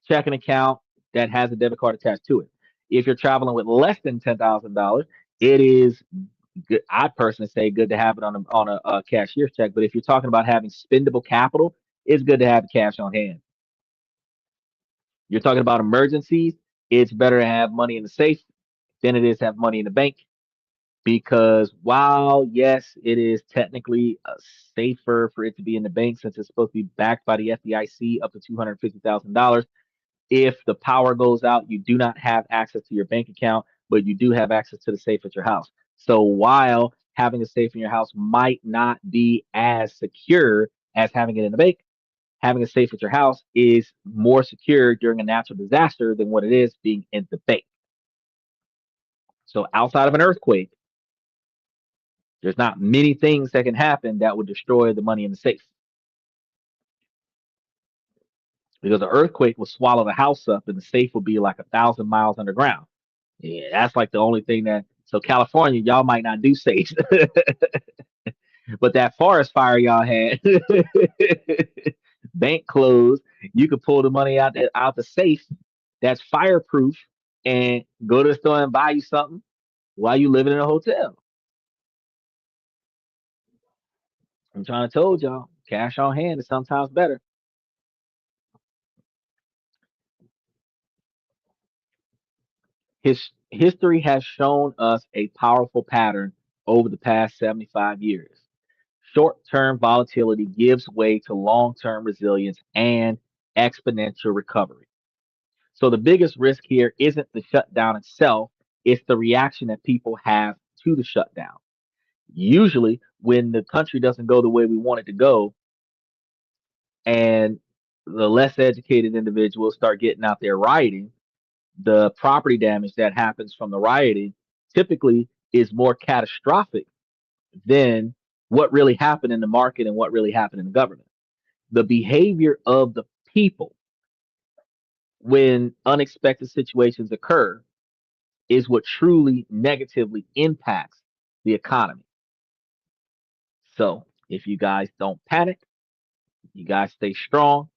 checking account that has a debit card attached to it. If you're traveling with less than $10,000, it is good. I personally say good to have it on a cashier's check. But if you're talking about having spendable capital, it's good to have cash on hand. You're talking about emergencies, it's better to have money in the safe than it is to have money in the bank. Because while yes, it is technically safer for it to be in the bank since it's supposed to be backed by the FDIC up to $250,000. If the power goes out, you do not have access to your bank account, but you do have access to the safe at your house. So while having a safe in your house might not be as secure as having it in the bank, having a safe at your house is more secure during a natural disaster than what it is being in the bank. So outside of an earthquake, there's not many things that can happen that would destroy the money in the safe. Because the earthquake will swallow the house up and the safe will be like 1,000 miles underground. Yeah, that's like the only thing that. So California, y'all might not do safes, but that forest fire y'all had, bank closed. You could pull the money out the safe that's fireproof and go to the store and buy you something while you living in a hotel. I'm trying to told y'all, cash on hand is sometimes better. History has shown us a powerful pattern over the past 75 years. Short term volatility gives way to long term resilience and exponential recovery. So, the biggest risk here isn't the shutdown itself, it's the reaction that people have to the shutdown. Usually, when the country doesn't go the way we want it to go, and the less educated individuals start getting out there rioting, the property damage that happens from the rioting typically is more catastrophic than what really happened in the market and what really happened in the government. The behavior of the people when unexpected situations occur is what truly negatively impacts the economy. So if you guys don't panic, you guys stay strong,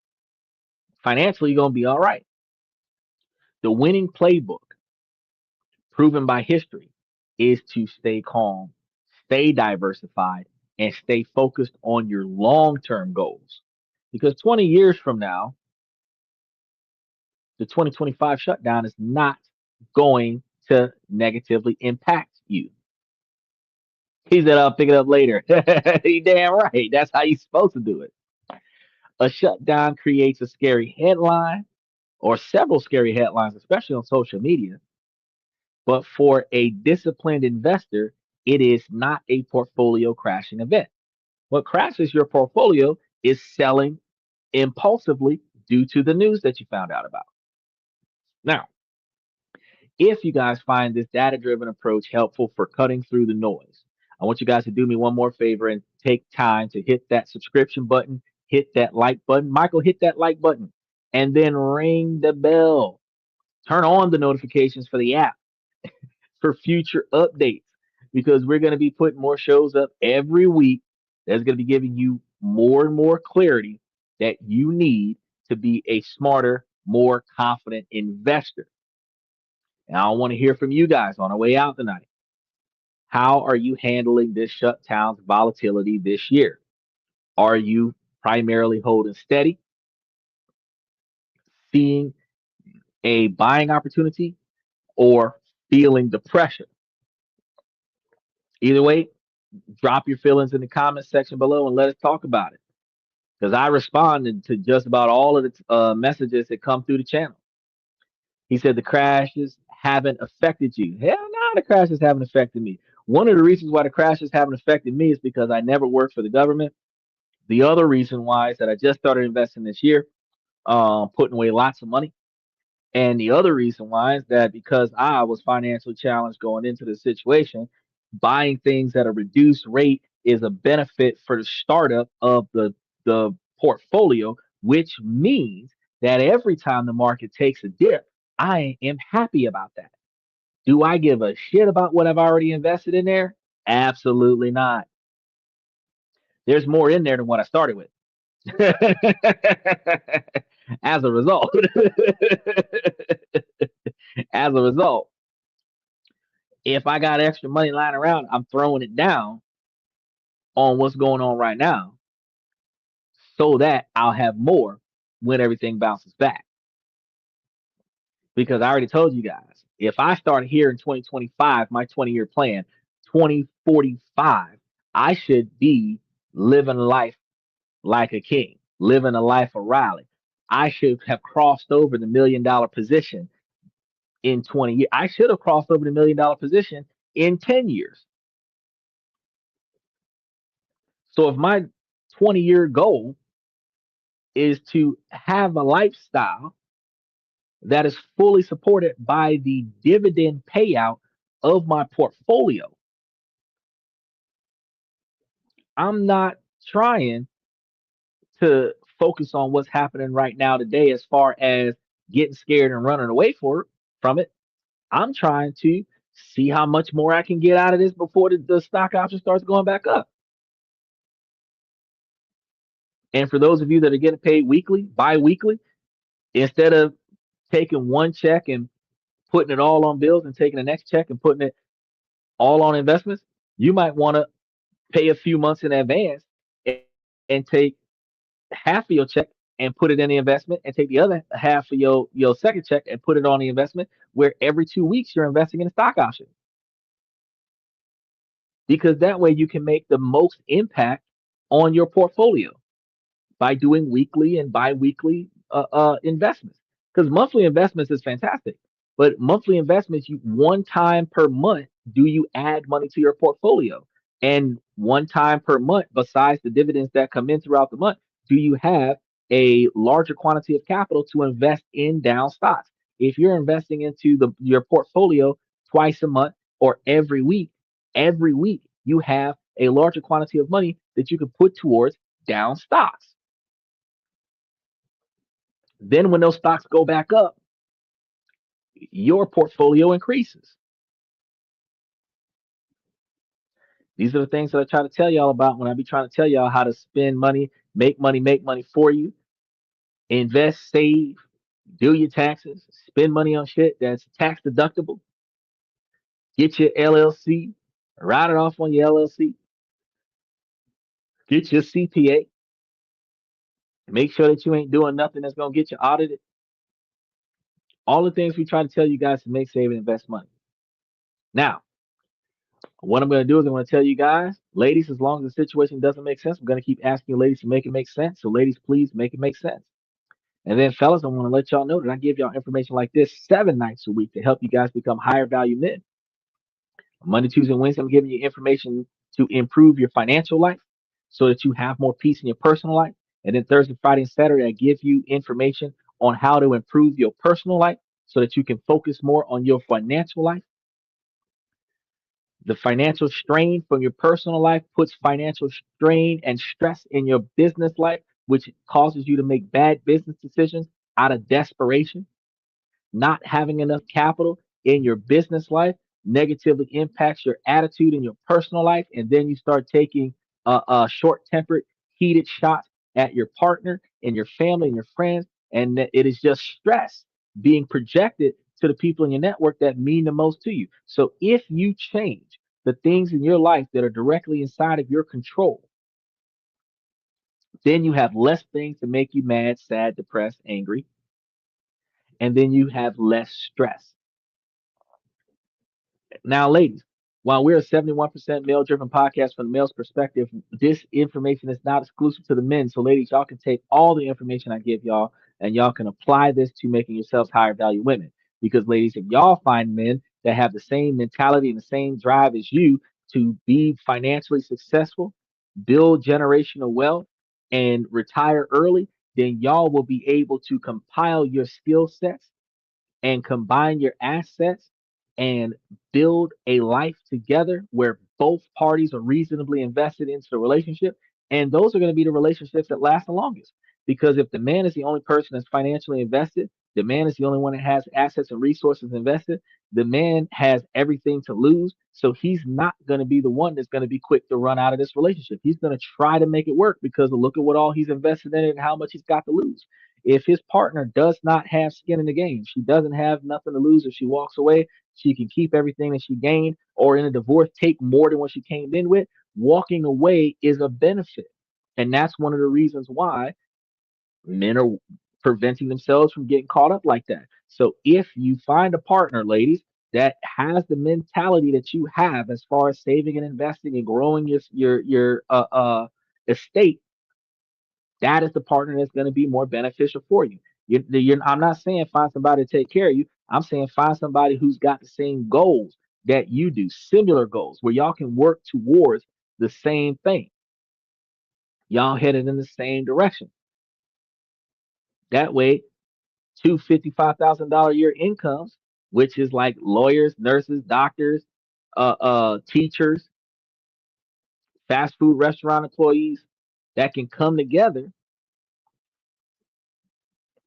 financially, you're going to be all right. The winning playbook proven by history is to stay calm, stay diversified, and stay focused on your long term goals. Because 20 years from now, the 2025 shutdown is not going to negatively impact you. He said, I'll pick it up later. You damn right. That's how you're supposed to do it. A shutdown creates a scary headline or several scary headlines, especially on social media. But for a disciplined investor, it is not a portfolio crashing event. What crashes your portfolio is selling impulsively due to the news that you found out about. Now, if you guys find this data driven approach helpful for cutting through the noise, I want you guys to do me one more favor and take time to hit that subscription button, hit that like button. Michael, hit that like button, and then ring the bell. Turn on the notifications for the app for future updates because we're going to be putting more shows up every week that's going to be giving you more and more clarity that you need to be a smarter, more confident investor. And I want to hear from you guys on our way out tonight. How are you handling this shutdown's volatility this year? Are you primarily holding steady, seeing a buying opportunity, or feeling the pressure? Either way, drop your feelings in the comment section below and let us talk about it. Because I responded to just about all of the messages that come through the channel. He said the crashes haven't affected you. Hell no, the crashes haven't affected me. One of the reasons why the crashes haven't affected me is because I never worked for the government. The other reason why is that I just started investing this year, putting away lots of money. And the other reason why is that because I was financially challenged going into the situation, buying things at a reduced rate is a benefit for the startup of the portfolio, which means that every time the market takes a dip, I am happy about that. Do I give a shit about what I've already invested in there? Absolutely not. There's more in there than what I started with. As a result, as a result, if I got extra money lying around, I'm throwing it down on what's going on right now so that I'll have more when everything bounces back. Because I already told you guys, if I start here in 2025, my 20-year plan, 2045, I should be living life like a king, living a life of Riley. I should have crossed over the $1 million position in 20 years. I should have crossed over the $1 million position in 10 years. So if my 20-year goal is to have a lifestyle that is fully supported by the dividend payout of my portfolio, I'm not trying to focus on what's happening right now today as far as getting scared and running away from it. I'm trying to see how much more I can get out of this before the stock option starts going back up. And for those of you that are getting paid weekly, bi-weekly, instead of taking one check and putting it all on bills and taking the next check and putting it all on investments, you might want to pay a few months in advance and, and take half of your check and put it in the investment and take the other half of your second check and put it on the investment where every 2 weeks you're investing in a stock option. Because that way you can make the most impact on your portfolio by doing weekly and bi-weekly investments. Because monthly investments is fantastic, but monthly investments, you one time per month, do you add money to your portfolio? And one time per month, besides the dividends that come in throughout the month, do you have a larger quantity of capital to invest in down stocks? If you're investing into your portfolio twice a month or every week you have a larger quantity of money that you can put towards down stocks. Then when those stocks go back up, your portfolio increases. These are the things that I try to tell y'all about when I be trying to tell y'all how to spend money, make money for you, invest, save, do your taxes, spend money on shit that's tax deductible, get your LLC, write it off on your LLC, get your CPA, make sure that you ain't doing nothing that's going to get you audited. All the things we try to tell you guys to make, save, and invest money. Now, what I'm going to do is I'm going to tell you guys, ladies, as long as the situation doesn't make sense, I'm going to keep asking you ladies to make it make sense. So, ladies, please make it make sense. And then, fellas, I want to let y'all know that I give y'all information like this 7 nights a week to help you guys become higher value men. Monday, Tuesday, and Wednesday, I'm giving you information to improve your financial life so that you have more peace in your personal life. And then Thursday, Friday, and Saturday, I give you information on how to improve your personal life so that you can focus more on your financial life. The financial strain from your personal life puts financial strain and stress in your business life, which causes you to make bad business decisions out of desperation. Not having enough capital in your business life negatively impacts your attitude in your personal life, and then you start taking short-tempered, heated shots at your partner and your family and your friends, and it is just stress being projected to the people in your network that mean the most to you. So if you change the things in your life that are directly inside of your control, then you have less things to make you mad, sad, depressed, angry, and then you have less stress. Now, ladies, while we're a 71% male driven podcast from the male's perspective, this information is not exclusive to the men. So, ladies, y'all can take all the information I give y'all and y'all can apply this to making yourselves higher value women. Because, ladies, if y'all find men that have the same mentality and the same drive as you to be financially successful, build generational wealth, and retire early, then y'all will be able to compile your skill sets and combine your assets and build a life together where both parties are reasonably invested into the relationship. And those are going to be the relationships that last the longest. Because if the man is the only person that's financially invested, the man is the only one that has assets and resources invested, the man has everything to lose. So he's not going to be the one that's going to be quick to run out of this relationship. He's going to try to make it work because look at what all he's invested in it and how much he's got to lose. If his partner does not have skin in the game, she doesn't have nothing to lose. If she walks away, she can keep everything that she gained, or in a divorce, take more than what she came in with. Walking away is a benefit. And that's one of the reasons why men are preventing themselves from getting caught up like that. So if you find a partner, ladies, that has the mentality that you have as far as saving and investing and growing your estate, that is the partner that's going to be more beneficial for you. I'm not saying find somebody to take care of you. I'm saying find somebody who's got the same goals that you do, similar goals, where y'all can work towards the same thing. Y'all headed in the same direction. That way, two $55,000 a year incomes, which is like lawyers, nurses, doctors, teachers, fast food restaurant employees, that can come together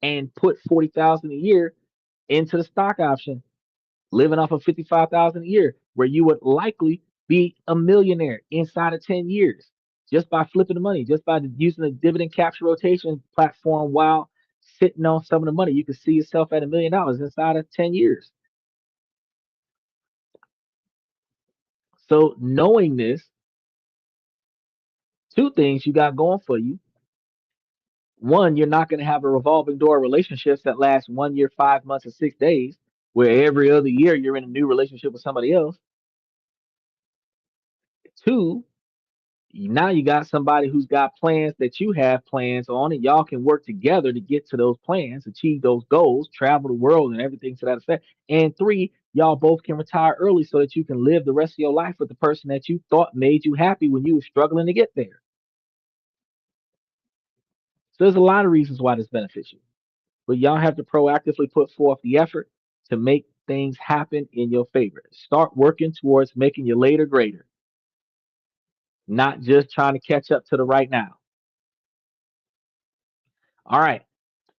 and put 40,000 a year into the stock option, living off of 55,000 a year, where you would likely be a millionaire inside of 10 years just by flipping the money, just by using a dividend capture rotation platform while sitting on some of the money. You can see yourself at $1 million inside of 10 years. So knowing this, two things you got going for you. One, you're not going to have a revolving door of relationships that last 1 year, 5 months, and 6 days, where every other year you're in a new relationship with somebody else. Two, now you got somebody who's got plans that you have plans on, and y'all can work together to get to those plans, achieve those goals, travel the world, and everything to that effect. And three, y'all both can retire early so that you can live the rest of your life with the person that you thought made you happy when you were struggling to get there. So there's a lot of reasons why this benefits you, but y'all have to proactively put forth the effort to make things happen in your favor. Start working towards making your later greater, not just trying to catch up to the right now. All right.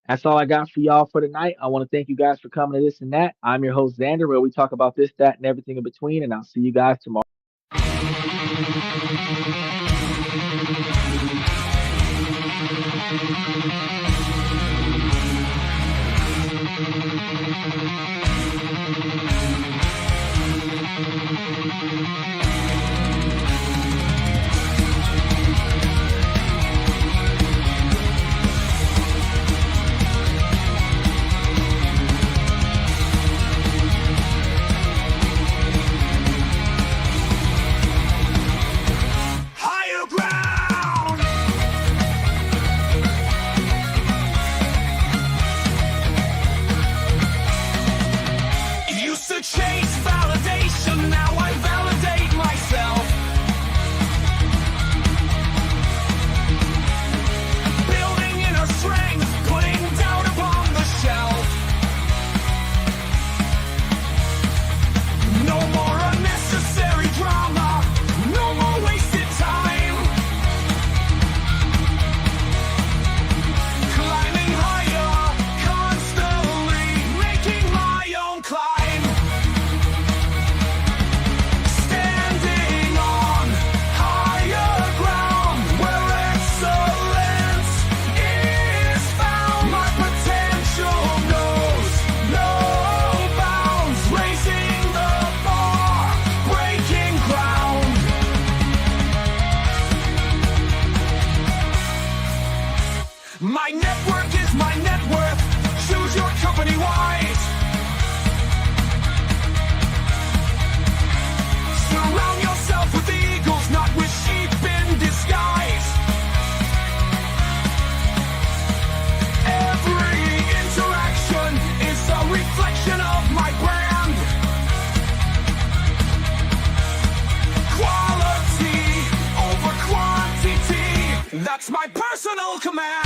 That's all I got for y'all for tonight. I want to thank you guys for coming to this and that. I'm your host, Xander, where we talk about this, that, and everything in between. And I'll see you guys tomorrow. My network is my net worth. Choose your company wise. Surround yourself with eagles, not with sheep in disguise. Every interaction is a reflection of my brand. Quality over quantity, that's my personal command.